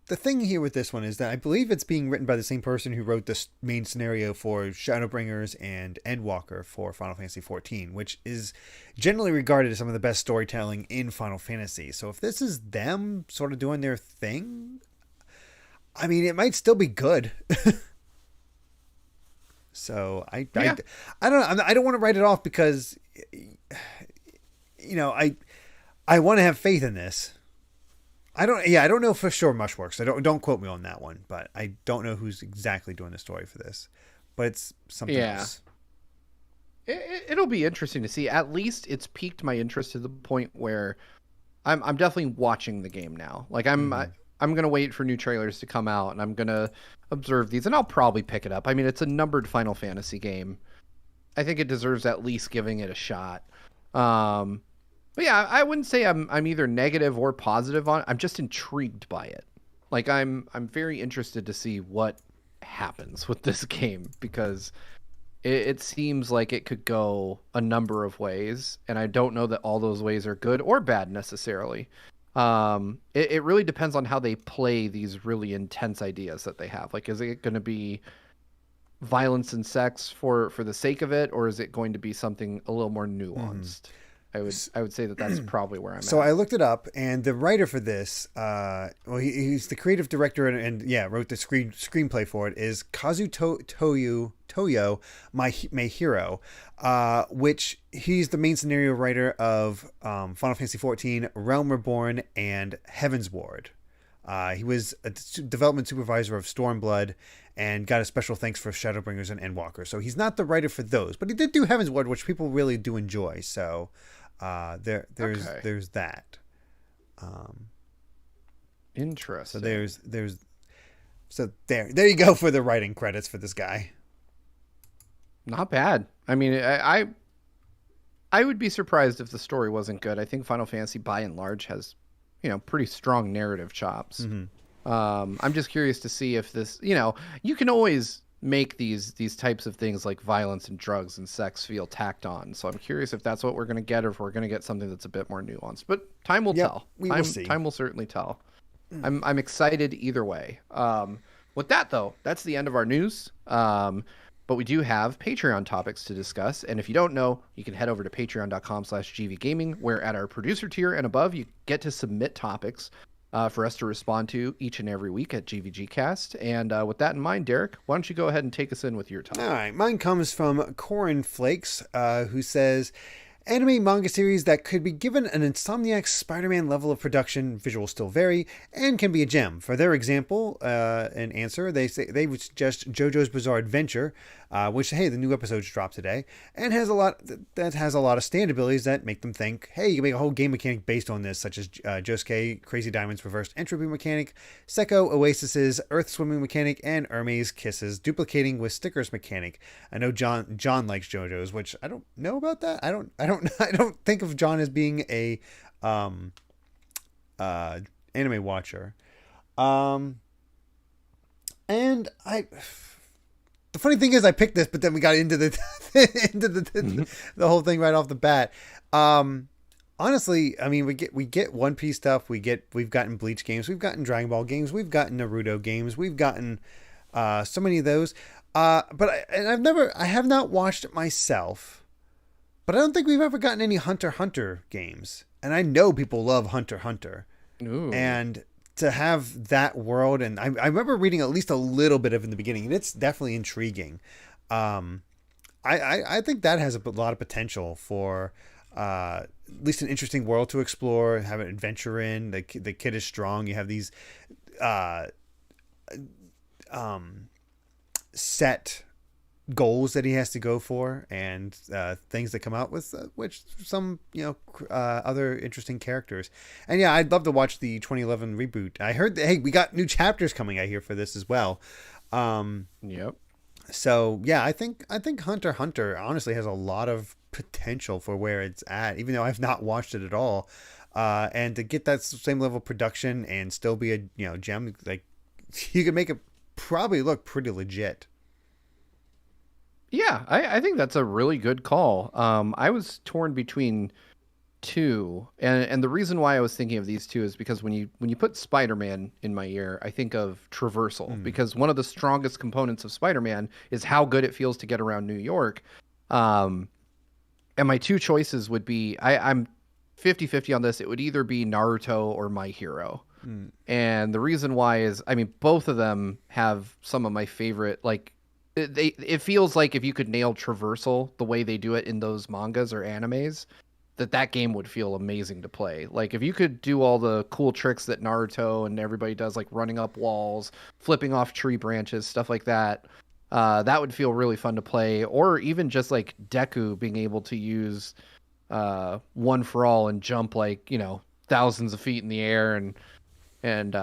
The thing here with this one is that I believe it's being written by the same person who wrote this main scenario for Shadowbringers and Endwalker for Final Fantasy XIV, which is generally regarded as some of the best storytelling in Final Fantasy. So if this is them sort of doing their thing, I mean, it might still be good. So I don't know. I don't want to write it off because, I want to have faith in this. I don't know for sure Mushworks. Don't quote me on that one, but I don't know who's exactly doing the story for this. But it's something else. It'll be interesting to see. At least it's piqued my interest to the point where I'm definitely watching the game now. Like I'm gonna wait for new trailers to come out, and I'm gonna observe these, and I'll probably pick it up. I mean, it's a numbered Final Fantasy game. I think it deserves at least giving it a shot. But yeah, I wouldn't say I'm either negative or positive on it. I'm just intrigued by it. Like I'm very interested to see what happens with this game, because it seems like it could go a number of ways, and I don't know that all those ways are good or bad necessarily. It really depends on how they play these really intense ideas that they have. Like, is it going to be violence and sex for the sake of it, or is it going to be something a little more nuanced? I would say that that's probably where I'm at. So I looked it up, and the writer for this, he's the creative director and wrote the screenplay for it, is Kazu Toyo Maehiro, which he's the main scenario writer of Final Fantasy XIV, Realm Reborn, and Heaven's Ward. He was a development supervisor of Stormblood and got a special thanks for Shadowbringers and Endwalker. So he's not the writer for those, but he did do Heaven's Ward, which people really do enjoy. So there's that. Interesting. So there you go for the writing credits for this guy. Not bad. I mean, I would be surprised if the story wasn't good. I think Final Fantasy by and large has, pretty strong narrative chops. I'm just curious to see if this, you can always make these types of things like violence and drugs and sex feel tacked on. So I'm curious if that's what we're going to get, or if we're going to get something that's a bit more nuanced. But time will tell. We will see. Time will certainly tell. I'm excited either way. With that, though, that's the end of our news. But we do have Patreon topics to discuss. And if you don't know, you can head over to patreon.com/GVGaming, where at our producer tier and above, you get to submit topics for us to respond to each and every week at GVGCast. And with that in mind, Derek, why don't you go ahead and take us in with your topic? All right, mine comes from Corin Flakes, who says, anime manga series that could be given an Insomniac Spider-Man level of production, visuals still vary, and can be a gem. For their example, an answer, they would suggest JoJo's Bizarre Adventure, which, hey, the new episodes dropped today, and has a lot of stand abilities that make them think, hey, you can make a whole game mechanic based on this, such as Josuke Crazy Diamond's reversed entropy mechanic, Seko Oasis's earth swimming mechanic, and Hermes Kisses duplicating with stickers mechanic. I know John likes JoJo's, which I don't know about that. I don't think of John as being a anime watcher. And the funny thing is I picked this, but then we got into the the whole thing right off the bat. Honestly, I mean, we get One Piece stuff. We've gotten Bleach games. We've gotten Dragon Ball games. We've gotten Naruto games. We've gotten so many of those. But I have not watched it myself. But I don't think we've ever gotten any Hunter x Hunter games. And I know people love Hunter x Hunter. Ooh. And to have that world, and I remember reading at least a little bit of it in the beginning, and it's definitely intriguing. I think that has a lot of potential for at least an interesting world to explore, have an adventure in. The kid is strong. You have these set goals that he has to go for, and things that come out with which some other interesting characters. And yeah, I'd love to watch the 2011 reboot. I heard that, hey, we got new chapters coming out here for this as well. Yep. So yeah, I think Hunter x Hunter honestly has a lot of potential for where it's at, even though I've not watched it at all. And to get that same level of production and still be a gem, like, you could make it probably look pretty legit. Yeah, I think that's a really good call. I was torn between two, and the reason why I was thinking of these two is because when you put Spider-Man in my ear, I think of traversal, because one of the strongest components of Spider-Man is how good it feels to get around New York. And my two choices would be, I'm 50-50 on this. It would either be Naruto or My Hero. And the reason why is, I mean, both of them have some of my favorite, like, it feels like if you could nail traversal the way they do it in those mangas or animes, that game would feel amazing to play. Like, if you could do all the cool tricks that Naruto and everybody does, like running up walls, flipping off tree branches, stuff like that, that would feel really fun to play. Or even just like Deku being able to use One for All and jump like, thousands of feet in the air, and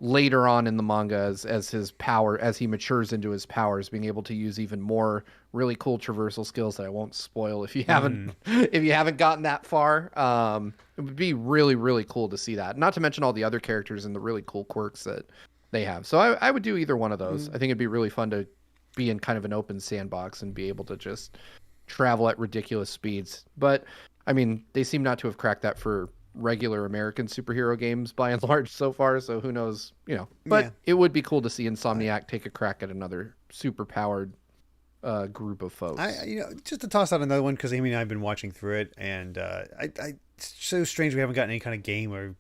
later on in the manga, as his power, as he matures into his powers, being able to use even more really cool traversal skills that I won't spoil if you haven't gotten that far. It would be really, really cool to see that. Not to mention all the other characters and the really cool quirks that they have. So I would do either one of those. I think it'd be really fun to be in kind of an open sandbox and be able to just travel at ridiculous speeds. But I mean, they seem not to have cracked that for regular American superhero games by and large so far, so who knows, but yeah. It would be cool to see Insomniac take a crack at another super powered group of folks. Just to toss out another one, because Amy and I have been watching through it, and it's so strange we haven't gotten any kind of game or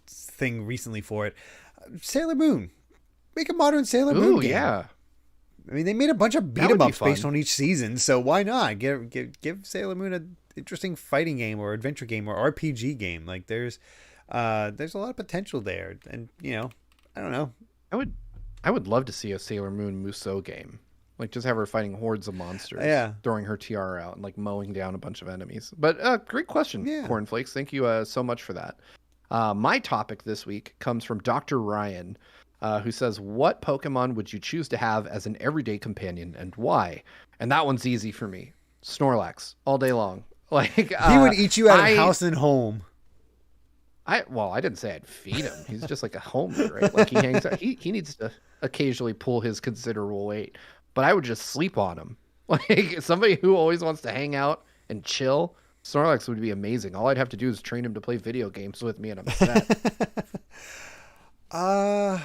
thing recently for it. Sailor Moon, make a modern Sailor Moon game. Yeah, I mean, they made a bunch of beat 'em ups based on each season, so why not give Sailor Moon a interesting fighting game or adventure game or RPG game? Like, there's a lot of potential there, and I don't know. I would love to see a Sailor Moon Musou game, like just have her fighting hordes of monsters, throwing her tiara out and like mowing down a bunch of enemies. But great question, Cornflakes. Thank you so much for that. My topic this week comes from Dr. Ryan, who says, "What Pokemon would you choose to have as an everyday companion, and why?" And that one's easy for me. Snorlax all day long. Like, he would eat you out of house and home. I didn't say I'd feed him. He's just like a homie, right? Like, he hangs out. He needs to occasionally pull his considerable weight, but I would just sleep on him. Like, somebody who always wants to hang out and chill, Snorlax would be amazing. All I'd have to do is train him to play video games with me, and I'm set. I'm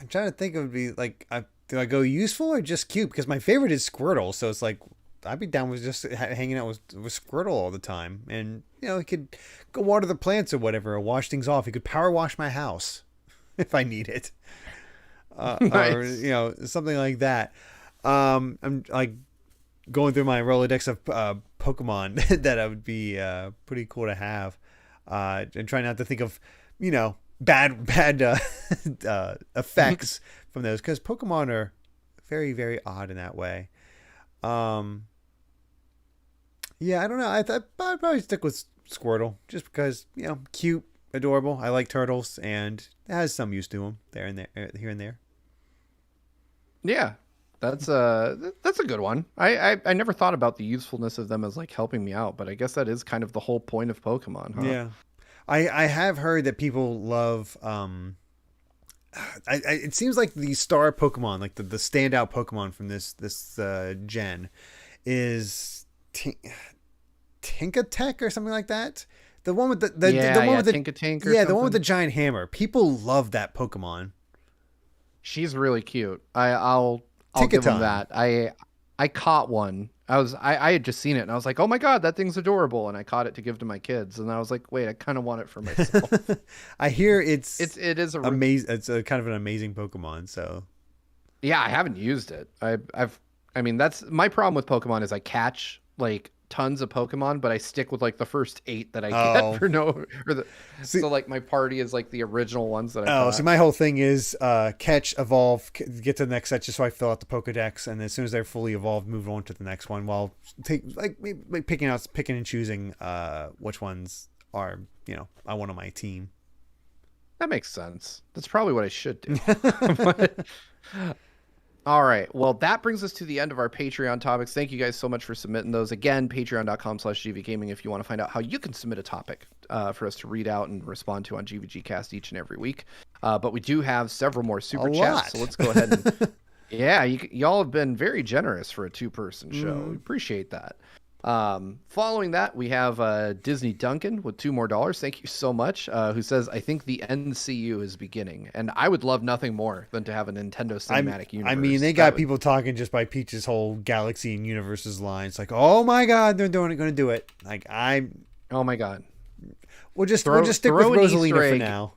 trying to think. It would be like, do I go useful or just cute? Because my favorite is Squirtle, so it's like, I'd be down with just hanging out with Squirtle all the time, and he could go water the plants or whatever, or wash things off. He could power wash my house if I need it, Nice. or something like that. I'm like going through my Rolodex of Pokemon that would be pretty cool to have, and trying not to think of bad effects from those, because Pokemon are very, very odd in that way. Yeah, I don't know. I'd probably stick with Squirtle just because cute, adorable. I like turtles, and it has some use to them there and there, here and there. Yeah, that's a good one. I never thought about the usefulness of them as like helping me out, but I guess that is kind of the whole point of Pokemon, huh? Yeah, I have heard that people love. It seems like the star Pokemon, like the standout Pokemon from this gen, is Tinkatek or something like that. The one with the one with the Tinkatink or yeah, something. the one with the giant hammer. People love that Pokemon. She's really cute. I'll give them that. I caught one. I had just seen it and I was like, oh my god, that thing's adorable, and I caught it to give to my kids, and I was like, wait, I kind of want it for myself. I hear it is amazing. It's a kind of an amazing Pokemon. So yeah, I haven't used it. I mean, that's my problem with Pokemon is I catch like tons of Pokemon, but I stick with like the first 8 that I get so like my party is like the original ones that I caught. So my whole thing is catch, evolve, get to the next set just so I fill out the Pokedex, and as soon as they're fully evolved, move on to the next one, while picking and choosing which ones are I want on my team. That makes sense. That's probably what I should do. But, all right. Well, that brings us to the end of our Patreon topics. Thank you guys so much for submitting those. Again, patreon.com/GVGaming if you want to find out how you can submit a topic for us to read out and respond to on GVGcast each and every week. But we do have several more super chats, so let's go ahead and... Yeah, y'all have been very generous for a 2-person show. We appreciate that. Following that, we have Disney Duncan with $2 more. Thank you so much. Who says, I think the NCU is beginning, and I would love nothing more than to have a Nintendo cinematic universe. I mean, they got people talking just by Peach's whole Galaxy and Universes line. It's like, oh my god, they're going to do it. Like, oh my god, we'll just stick with Rosalina for now.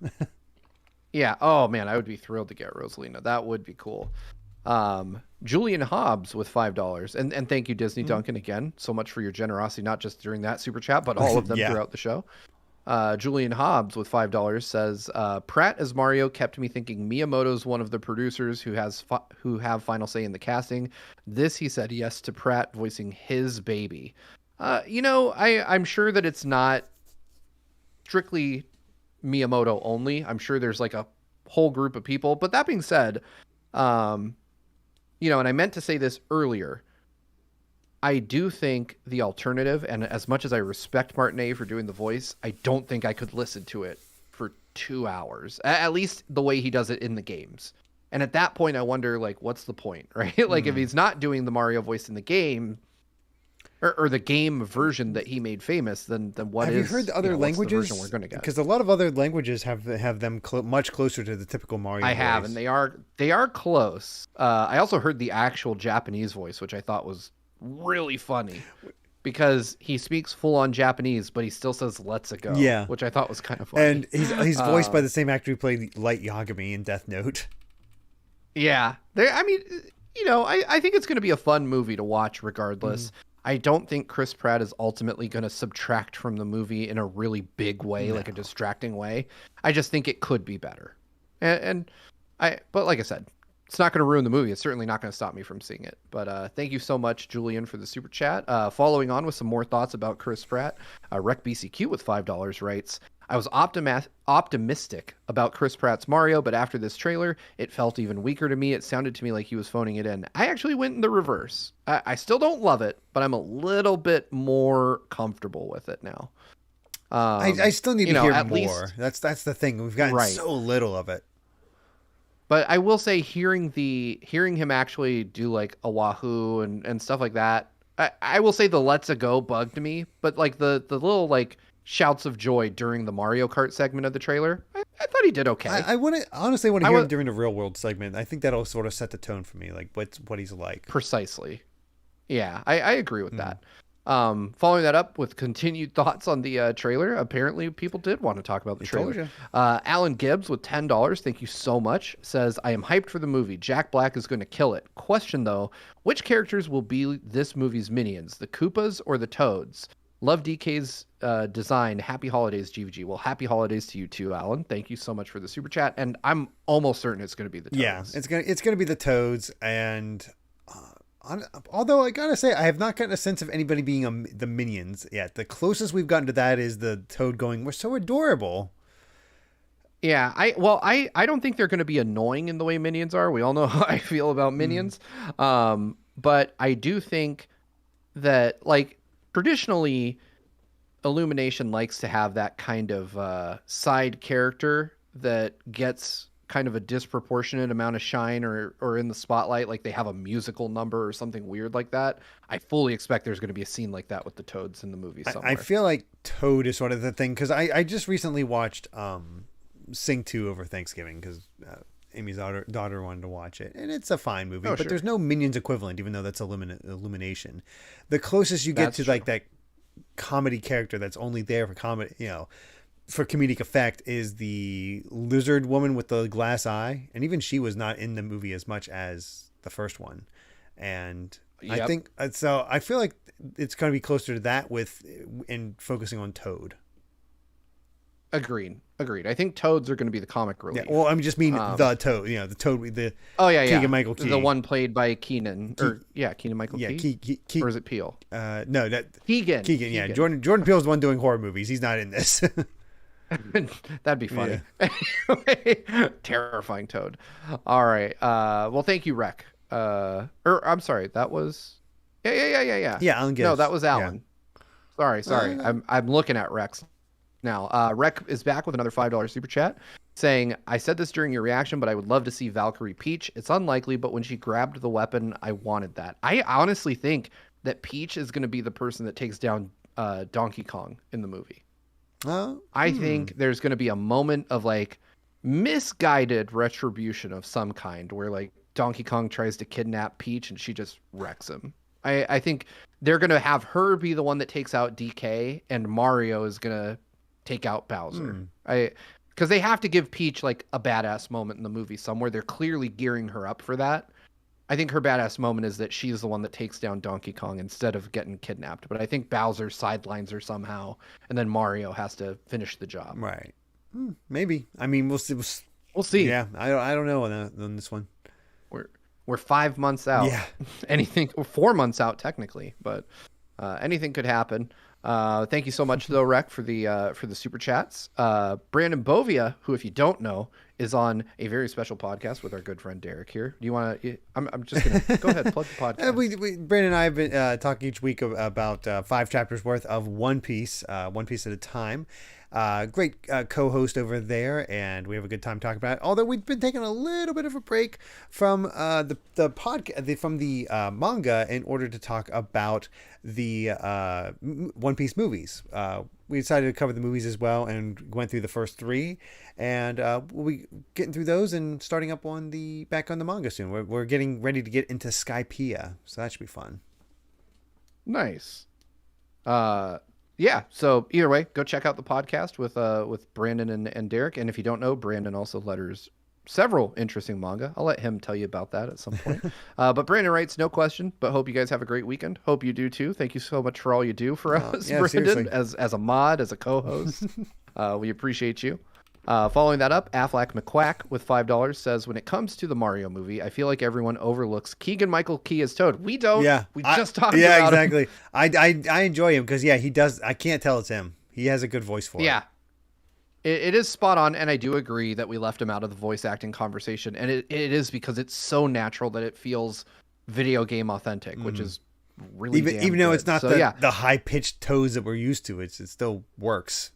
Yeah. Oh man, I would be thrilled to get Rosalina. That would be cool. Julian Hobbs with $5, and thank you, Disney Duncan, again so much for your generosity, not just during that super chat but all of them throughout the show. Julian Hobbs with $5 says, Pratt as Mario kept me thinking Miyamoto's one of the producers who have final say in the casting. This, he said yes to Pratt voicing his baby. I'm sure that it's not strictly Miyamoto only. I'm sure there's like a whole group of people, but that being said, and I meant to say this earlier, I do think the alternative, and as much as I respect Martinet for doing the voice, I don't think I could listen to it for 2 hours, at least the way he does it in the games. And at that point, I wonder, like, what's the point, right? Like, if he's not doing the Mario voice in the game, or the game version that he made famous, then what have is... Have you heard the other languages? We're going to get? Because a lot of other languages have them much closer to the typical Mario voice. I have, and they are close. I also heard the actual Japanese voice, which I thought was really funny, because he speaks full-on Japanese, but he still says "Let's go," which I thought was kind of funny. And he's voiced by the same actor who played Light Yagami in Death Note. Yeah, I think it's going to be a fun movie to watch regardless. I don't think Chris Pratt is ultimately going to subtract from the movie in a really big way, like a distracting way. I just think it could be better. But like I said, it's not going to ruin the movie. It's certainly not going to stop me from seeing it. But thank you so much, Julian, for the super chat. Following on with some more thoughts about Chris Pratt, RecBCQ with $5 writes, I was optimistic about Chris Pratt's Mario, but after this trailer, it felt even weaker to me. It sounded to me like he was phoning it in. I actually went in the reverse. I still don't love it, but I'm a little bit more comfortable with it now. I still need to hear more. Least, that's the thing. We've gotten so little of it. But I will say, hearing him actually do like a Wahoo and stuff like that, I will say the Let's A Go bugged me, but like the little like shouts of joy during the Mario Kart segment of the trailer, I thought he did okay. I honestly want to hear him during the real world segment. I think that'll sort of set the tone for me, like what he's like. Precisely. Yeah, I agree with that. Following that up with continued thoughts on the trailer, apparently people did want to talk about the I told trailer. you. Alan Gibbs with $10, thank you so much, says, I am hyped for the movie. Jack Black is going to kill it. Question though, which characters will be this movie's minions, the Koopas or the Toads? Love DK's design. Happy holidays, GVG. Well, happy holidays to you too, Alan. Thank you so much for the super chat. And I'm almost certain it's going to be the Toads. Yeah, it's gonna be the Toads, and although I gotta say I have not gotten a sense of anybody being the minions yet. The closest we've gotten to that is the Toad going, "We're so adorable." Yeah, I don't think they're going to be annoying in the way minions are. We all know how I feel about minions. But I do think that, like, traditionally Illumination likes to have that kind of side character that gets kind of a disproportionate amount of shine or in the spotlight, like they have a musical number or something weird like that. I fully expect there's going to be a scene like that with the Toads in the movie somewhere. I feel like Toad is sort of the thing, because I just recently watched Sing 2 over Thanksgiving, because Amy's daughter wanted to watch it, and it's a fine movie, but there's no Minions equivalent, even though that's Illumination. The closest you get to like that comedy character that's only there for comedy, for comedic effect, is the lizard woman with the glass eye, and even she was not in the movie as much as the first one. And I think so. I feel like it's going to be closer to that in focusing on Toad. Agreed. I think Toads are going to be the comic relief. Yeah, well, I just mean the Toad. The Toad. Keegan-Michael Key, the one played by Keenan. Keegan-Michael Key. Or is it Peele? No, that Keegan. Yeah, Jordan Peele's the one doing horror movies. He's not in this. That'd be funny. Yeah. Terrifying Toad. All right. Well, thank you, Rec. I'm sorry. That was. Yeah. Yeah, Alan Gibbs. No, that was Alan. Yeah. Sorry. I'm looking at Rex now. Rec is back with another $5 super chat saying, I said this during your reaction, but I would love to see Valkyrie Peach. It's unlikely, but when she grabbed the weapon, I wanted that. I honestly think that Peach is going to be the person that takes down Donkey Kong in the movie. I think there's going to be a moment of like misguided retribution of some kind where like Donkey Kong tries to kidnap Peach and she just wrecks him. I think they're going to have her be the one that takes out DK and Mario is going to take out Bowser. Because they have to give Peach like a badass moment in the movie somewhere. They're clearly gearing her up for that. I think her badass moment is that she's the one that takes down Donkey Kong instead of getting kidnapped. But I think Bowser sidelines her somehow, and then Mario has to finish the job. Right. Maybe. I mean, we'll see. We'll see. Yeah, I don't know on this one. We're 5 months out. Yeah. Anything, or 4 months out technically, but anything could happen. Thank you so much though, Rec, for the super chats. Brandon Bovia, who, if you don't know, is on a very special podcast with our good friend Derek here. Do you want to? I'm just gonna go ahead, plug the podcast. Brandon and I have been talking each week about 5 chapters worth of One Piece, One Piece at a time. Great co-host over there, and we have a good time talking about it. Although we've been taking a little bit of a break from the podcast, from the manga, in order to talk about the One Piece movies. We decided to cover the movies as well, and went through the first 3, and we'll be getting through those and starting up back on the manga soon. We're getting ready to get into Skypiea, so that should be fun. Nice. Yeah, so either way, go check out the podcast with Brandon and Derek. And if you don't know, Brandon also letters several interesting manga. I'll let him tell you about that at some point. But Brandon writes, no question, but hope you guys have a great weekend. Hope you do too. Thank you so much for all you do for us, Brandon, as a mod, as a co-host. We appreciate you. Following that up, Affleck McQuack with $5 says, when it comes to the Mario movie, I feel like everyone overlooks Keegan-Michael Key as Toad. We don't. Yeah. We just talked about him. Yeah, exactly. I enjoy him because, he does. I can't tell it's him. He has a good voice for it. Yeah. It is spot on, and I do agree that we left him out of the voice acting conversation, and it is because it's so natural that it feels video game authentic, which is really even though it's not the high-pitched tones that we're used to. It still works.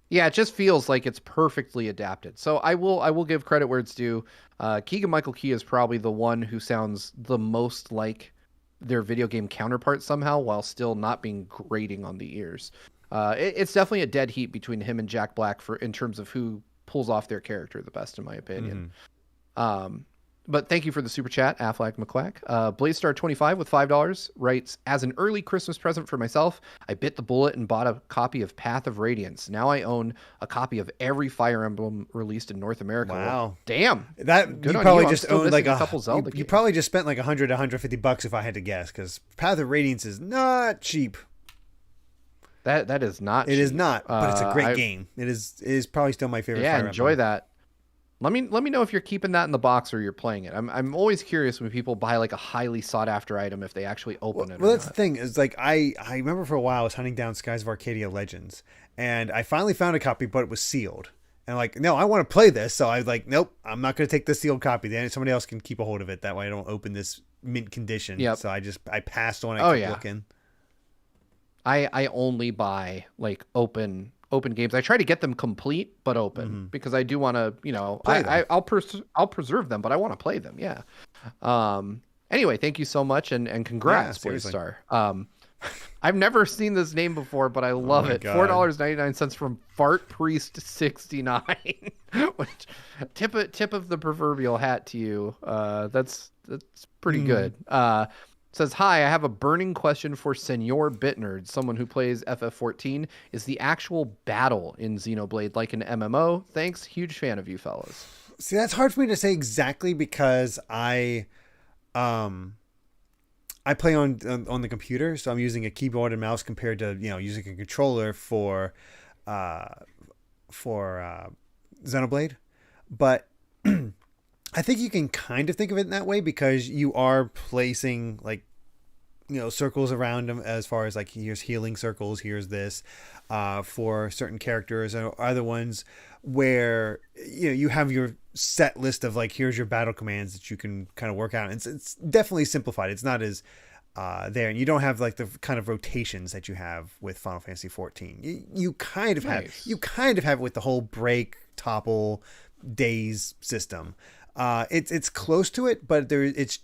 Yeah, it just feels like it's perfectly adapted. So I will give credit where it's due. Keegan-Michael Key is probably the one who sounds the most like their video game counterpart somehow, while still not being grating on the ears. It's definitely a dead heat between him and Jack Black in terms of who pulls off their character the best, in my opinion. But thank you for the super chat, Affleck McQuack. Blaze Star 25 with $5 writes, as an early Christmas present for myself, I bit the bullet and bought a copy of Path of Radiance. Now I own a copy of every Fire Emblem released in North America. Wow. Well, damn. That Good you on probably you. I'm just still owned missing like a couple Zelda you games. probably just spent like $100 to $150 if I had to guess, because Path of Radiance is not cheap. That is not It cheap. is not, but it's a great game. It is probably still my favorite. Yeah, Fire enjoy Emblem. that. Let me know if you're keeping that in the box or you're playing it. I'm always curious when people buy like a highly sought after item if they actually open it. Well, or that's not. the thing is like I remember for a while I was hunting down Skies of Arcadia Legends, and I finally found a copy, but it was sealed. And like, no, I want to play this, so I was like, nope, I'm not going to take the sealed copy. Then somebody else can keep a hold of it. That way, I don't open this mint condition. Yep. So I passed on it. Oh, yeah. Looking. I only buy like open games. I try to get them complete but open because I do want to, I'll preserve them, but I want to play them. Yeah. Anyway, thank you so much and congrats, Blaze Star. I've never seen this name before, but I love it. God. $4.99 from Fart Priest 69. Which tip of the proverbial hat to you. That's pretty good. Says, hi, I have a burning question for Senor Bitnerd, someone who plays FF14. Is the actual battle in Xenoblade like an MMO? Thanks. Huge fan of you fellas. See, that's hard for me to say exactly because I play on the computer, so I'm using a keyboard and mouse compared to, using a controller for Xenoblade. But I think you can kind of think of it in that way because you are placing like, circles around them as far as like, here's healing circles, here's this, for certain characters, or other ones where, you have your set list of like, here's your battle commands that you can kind of work out. It's definitely simplified. It's not as, there, and you don't have like the kind of rotations that you have with Final Fantasy 14. You kind of have it with the whole break, topple, days system. It's close to it, but it's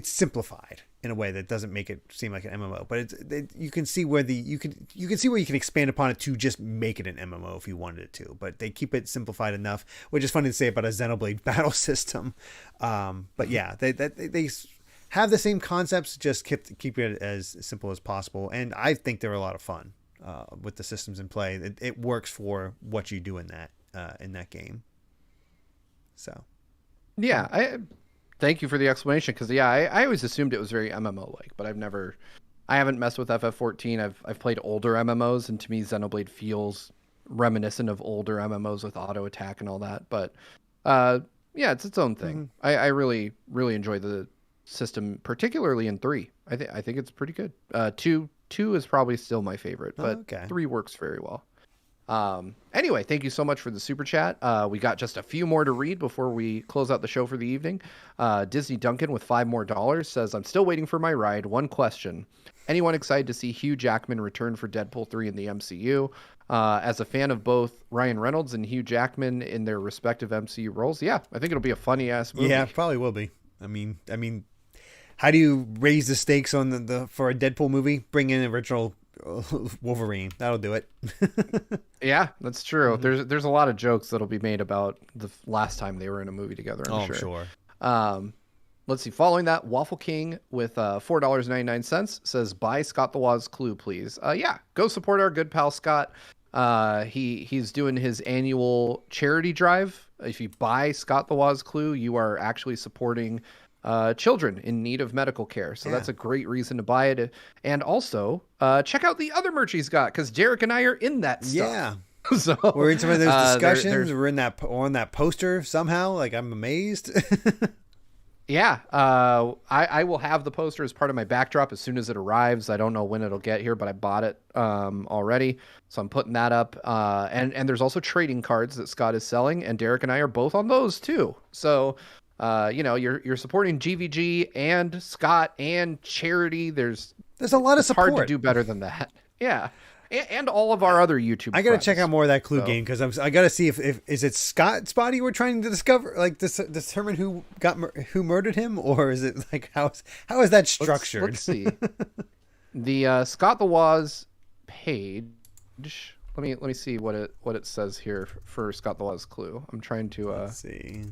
simplified in a way that doesn't make it seem like an MMO. But you can see where you can expand upon it to just make it an MMO if you wanted it to. But they keep it simplified enough, which is funny to say about a Xenoblade battle system. But yeah, they have the same concepts, just keep it as simple as possible. And I think they're a lot of fun with the systems in play. It works for what you do in that game. So, yeah, thank you for the explanation because I always assumed it was very MMO like, but I haven't messed with FF14. I've played older MMOs, and to me, Xenoblade feels reminiscent of older MMOs with auto attack and all that. But yeah, it's its own thing. I really enjoy the system, particularly in 3. I think it's pretty good. 2 is probably still my favorite, but 3 works very well. Anyway, thank you so much for the super chat. We got just a few more to read before we close out the show for the evening. Disney Duncan with $5 more says, I'm still waiting for my ride. One question. Anyone excited to see Hugh Jackman return for Deadpool 3 in the MCU? As a fan of both Ryan Reynolds and Hugh Jackman in their respective MCU roles, yeah, I think it'll be a funny ass movie. Yeah, probably will be. I mean, how do you raise the stakes on for a Deadpool movie? Bring in original Wolverine. That'll do it. Yeah, that's true. There's a lot of jokes that'll be made about the last time they were in a movie together. I'm sure. Let's see. Following that, Waffle King with $4.99 says, buy Scott the Woz Clue, please. Yeah, go support our good pal Scott. He's doing his annual charity drive. If you buy Scott the Woz Clue, you are actually supporting children in need of medical care. So that's a great reason to buy it. And also, check out the other merch he's got, because Derek and I are in that stuff. Yeah. So we're in some of those discussions. We're on that poster somehow. Like, I'm amazed. Yeah. I will have the poster as part of my backdrop as soon as it arrives. I don't know when it'll get here, but I bought it already. So I'm putting that up. And there's also trading cards that Scott is selling, and Derek and I are both on those too. So you're supporting GVG and Scott and charity. There's a lot of support. Hard to do better than that. Yeah. And all of our other YouTube I gotta check out more of that Clue game, because I gotta see if is it Scott's body we're trying to discover, like determine who murdered him, or is it like how is that structured? Let's see. The Scott the Woz page. Let me see what it says here for Scott the Woz Clue. I'm trying to Let's see.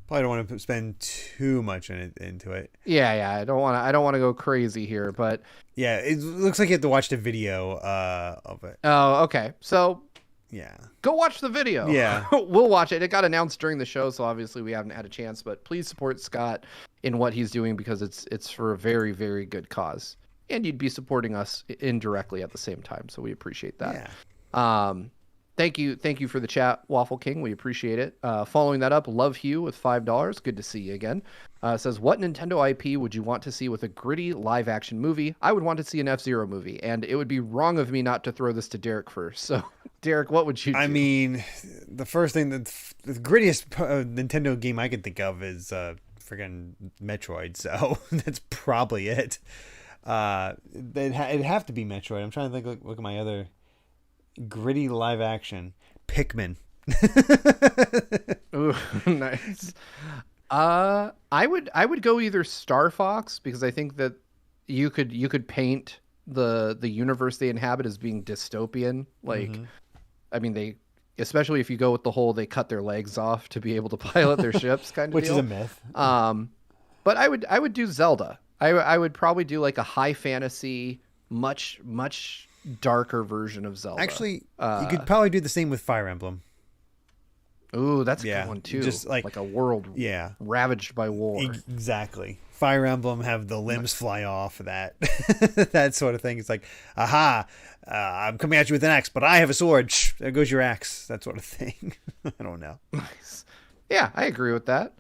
Probably don't want to spend too much into it. Yeah. I don't want to go crazy here, but yeah, it looks like you have to watch the video of it. Oh, okay. So yeah, go watch the video. Yeah, we'll watch it. It got announced during the show, so obviously we haven't had a chance. But please support Scott in what he's doing because it's for a very, very good cause, and you'd be supporting us indirectly at the same time. So we appreciate that. Yeah. Thank you for the chat, Waffle King. We appreciate it. Following that up, Love Hugh with $5. Good to see you again. Says, what Nintendo IP would you want to see with a gritty live-action movie? I would want to see an F-Zero movie, and it would be wrong of me not to throw this to Derek first. So, Derek, what would you do? I mean, the first thing, the grittiest Nintendo game I can think of is friggin' Metroid, so that's probably it. It'd have to be Metroid. I'm trying to think, look at my other... gritty live action. Pikmin. Ooh, nice. I would go either Star Fox because I think that you could paint the universe they inhabit as being dystopian. Like, I mean, they, especially if you go with the whole they cut their legs off to be able to pilot their ships kind of which deal. is a myth. But I would do Zelda. I would probably do like a high fantasy, much darker version of Zelda. Actually, you could probably do the same with Fire Emblem. Ooh, that's a good one too. Just like a world ravaged by war. Exactly. Fire Emblem have the limbs fly off, that that sort of thing. It's like, aha, I'm coming at you with an axe, but I have a sword. Shh, there goes your axe. That sort of thing. I don't know. Nice. Yeah, I agree with that.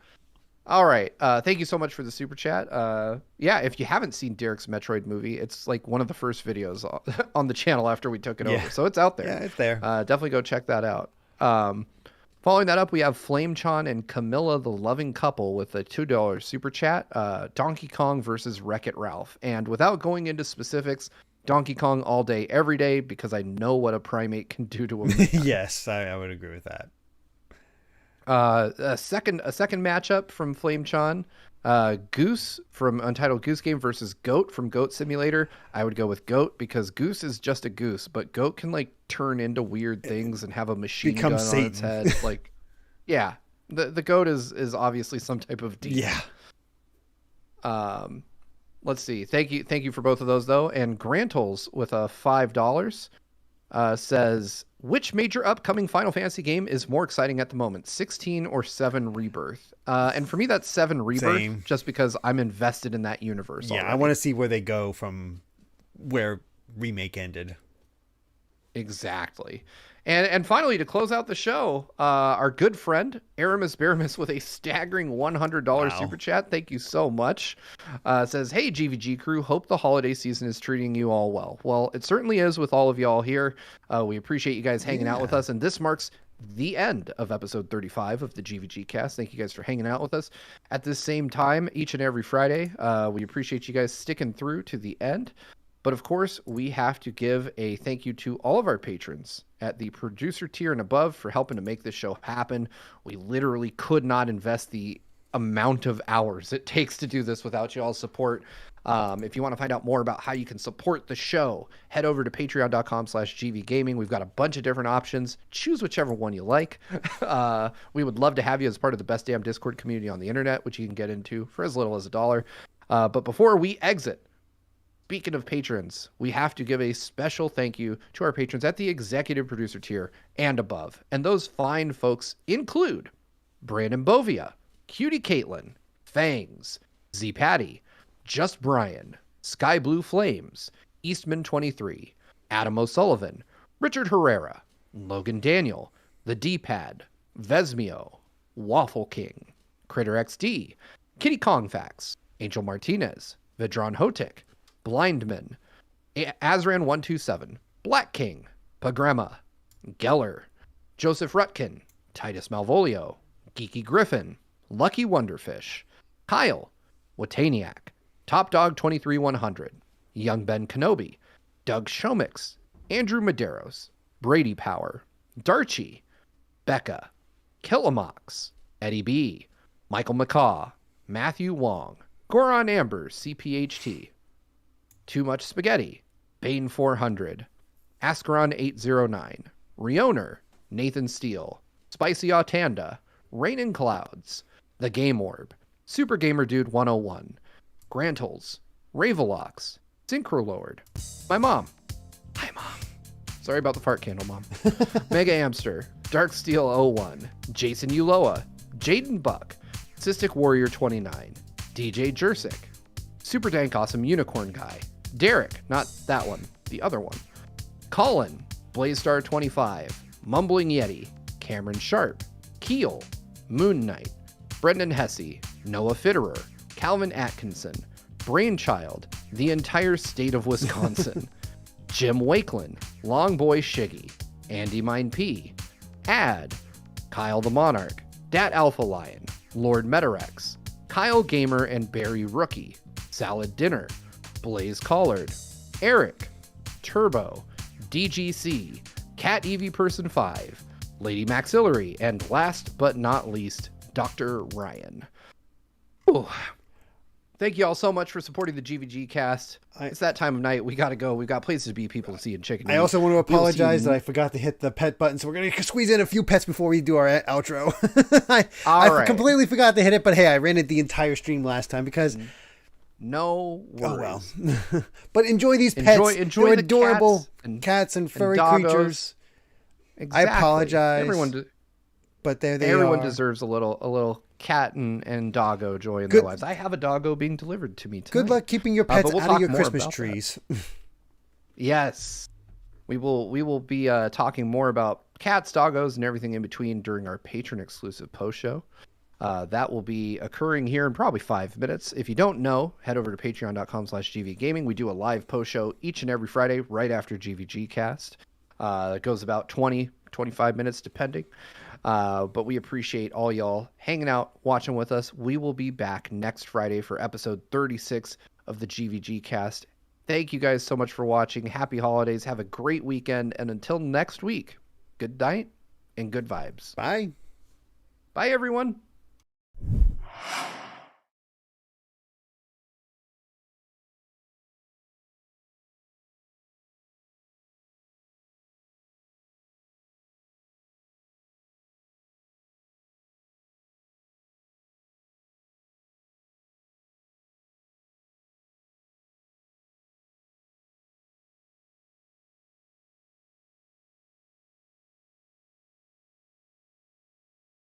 All right. Thank you so much for the super chat. Yeah, if you haven't seen Derek's Metroid movie, it's like one of the first videos on the channel after we took it over. So it's out there. Yeah, it's there. Definitely go check that out. Following that up, we have Flamechan and Camilla the Loving Couple with a $2 super chat. Donkey Kong versus Wreck-It Ralph. And without going into specifics, Donkey Kong all day, every day, because I know what a primate can do to a man. Yes, I would agree with that. A second matchup from Flamechan, Goose from Untitled Goose Game versus Goat from Goat Simulator. I would go with Goat because Goose is just a goose, but Goat can like turn into weird things and have a machine gun on its head. Like, yeah, the Goat is obviously some type of demon. Yeah. Let's see. Thank you for both of those though. And Grantles with a $5 says, which major upcoming Final Fantasy game is more exciting at the moment, 16 or 7 Rebirth? And for me, that's 7 Rebirth, just because I'm invested in that universe. Yeah, already. I want to see where they go from where Remake ended. Exactly. And finally, to close out the show, our good friend, Aramis Baramis, with a staggering $100 super chat. Thank you so much. Says, hey, GVG crew, hope the holiday season is treating you all well. Well, it certainly is with all of y'all here. We appreciate you guys hanging out with us. And this marks the end of episode 35 of the GVGcast. Thank you guys for hanging out with us at this same time each and every Friday. We appreciate you guys sticking through to the end. But of course, we have to give a thank you to all of our patrons at the producer tier and above for helping to make this show happen. We literally could not invest the amount of hours it takes to do this without y'all's support. If you want to find out more about how you can support the show, head over to patreon.com/gvgaming. We've got a bunch of different options. Choose whichever one you like. We would love to have you as part of the best damn Discord community on the internet, which you can get into for as little as $1. But before we exit, speaking of patrons, we have to give a special thank you to our patrons at the executive producer tier and above. And those fine folks include Brandon Bovia, Cutie Caitlin, Fangs, Z Patty, Just Brian, Sky Blue Flames, Eastman23, Adam O'Sullivan, Richard Herrera, Logan Daniel, The D-Pad, Vesmio, Waffle King, Critter XD, Kitty Kong Facts, Angel Martinez, Vidron Hotik, Blindman, Azran127, Black King, Pagrema, Geller, Joseph Rutkin, Titus Malvolio, Geeky Griffin, Lucky Wonderfish, Kyle, Wataniac, Top Dog 23100, Young Ben Kenobi, Doug Shomix, Andrew Medeiros, Brady Power, Darchi, Becca, Killamox, Eddie B, Michael McCaw, Matthew Wong, Goron Amber, CPHT, Too Much Spaghetti, Bane 400, Ascaron 809, Rioner, Nathan Steele, Spicy Autanda, Rain in Clouds, The Game Orb, Super Gamer Dude 101, Grantles, Ravelox, Synchrolord, my mom. Hi, Mom. Sorry about the fart candle, Mom. Mega Amster, Darksteel01, Jason Uloa, Jaden Buck, Cystic Warrior 29, DJ Jersic, Super Dank Awesome Unicorn Guy, Derek, not that one, the other one, Colin, Blaze 25, Mumbling Yeti, Cameron Sharp, Keel, Moon Knight, Brendan Hesse, Noah Fitterer, Calvin Atkinson, Brainchild, the entire state of Wisconsin, Jim Wakeland, Longboy Shiggy, Andy Mine P, Ad, Kyle the Monarch, Dat Alpha Lion, Lord Metarex, Kyle Gamer and Barry Rookie, Salad Dinner, Blaze Collard, Eric, Turbo, DGC, Cat Evie Person 5, Lady Maxillary, and last but not least, Dr. Ryan. Ooh. Thank you all so much for supporting the GVG cast. It's that time of night. We got to go. We've got places to be, people to see, and chicken. I also want to apologize that I forgot to hit the pet button, so we're going to squeeze in a few pets before we do our outro. I completely forgot to hit it, but hey, I ran it the entire stream last time because... No worries. Oh, well. But enjoy these pets. Enjoy the adorable cats and furry creatures. Exactly. I apologize. But everyone deserves a little cat and doggo joy in their lives. I have a doggo being delivered to me tonight. Good luck keeping your pets out of your Christmas trees. Yes. We will be talking more about cats, doggos, and everything in between during our patron exclusive post show. That will be occurring here in probably 5 minutes. If you don't know, head over to patreon.com/gvgaming. We do a live post show each and every Friday right after GVGcast. It goes about 20-25 minutes depending. But we appreciate all y'all hanging out, watching with us. We will be back next Friday for episode 36 of the GVG cast. Thank you guys so much for watching. Happy holidays. Have a great weekend. And until next week, good night and good vibes. Bye. Bye, everyone.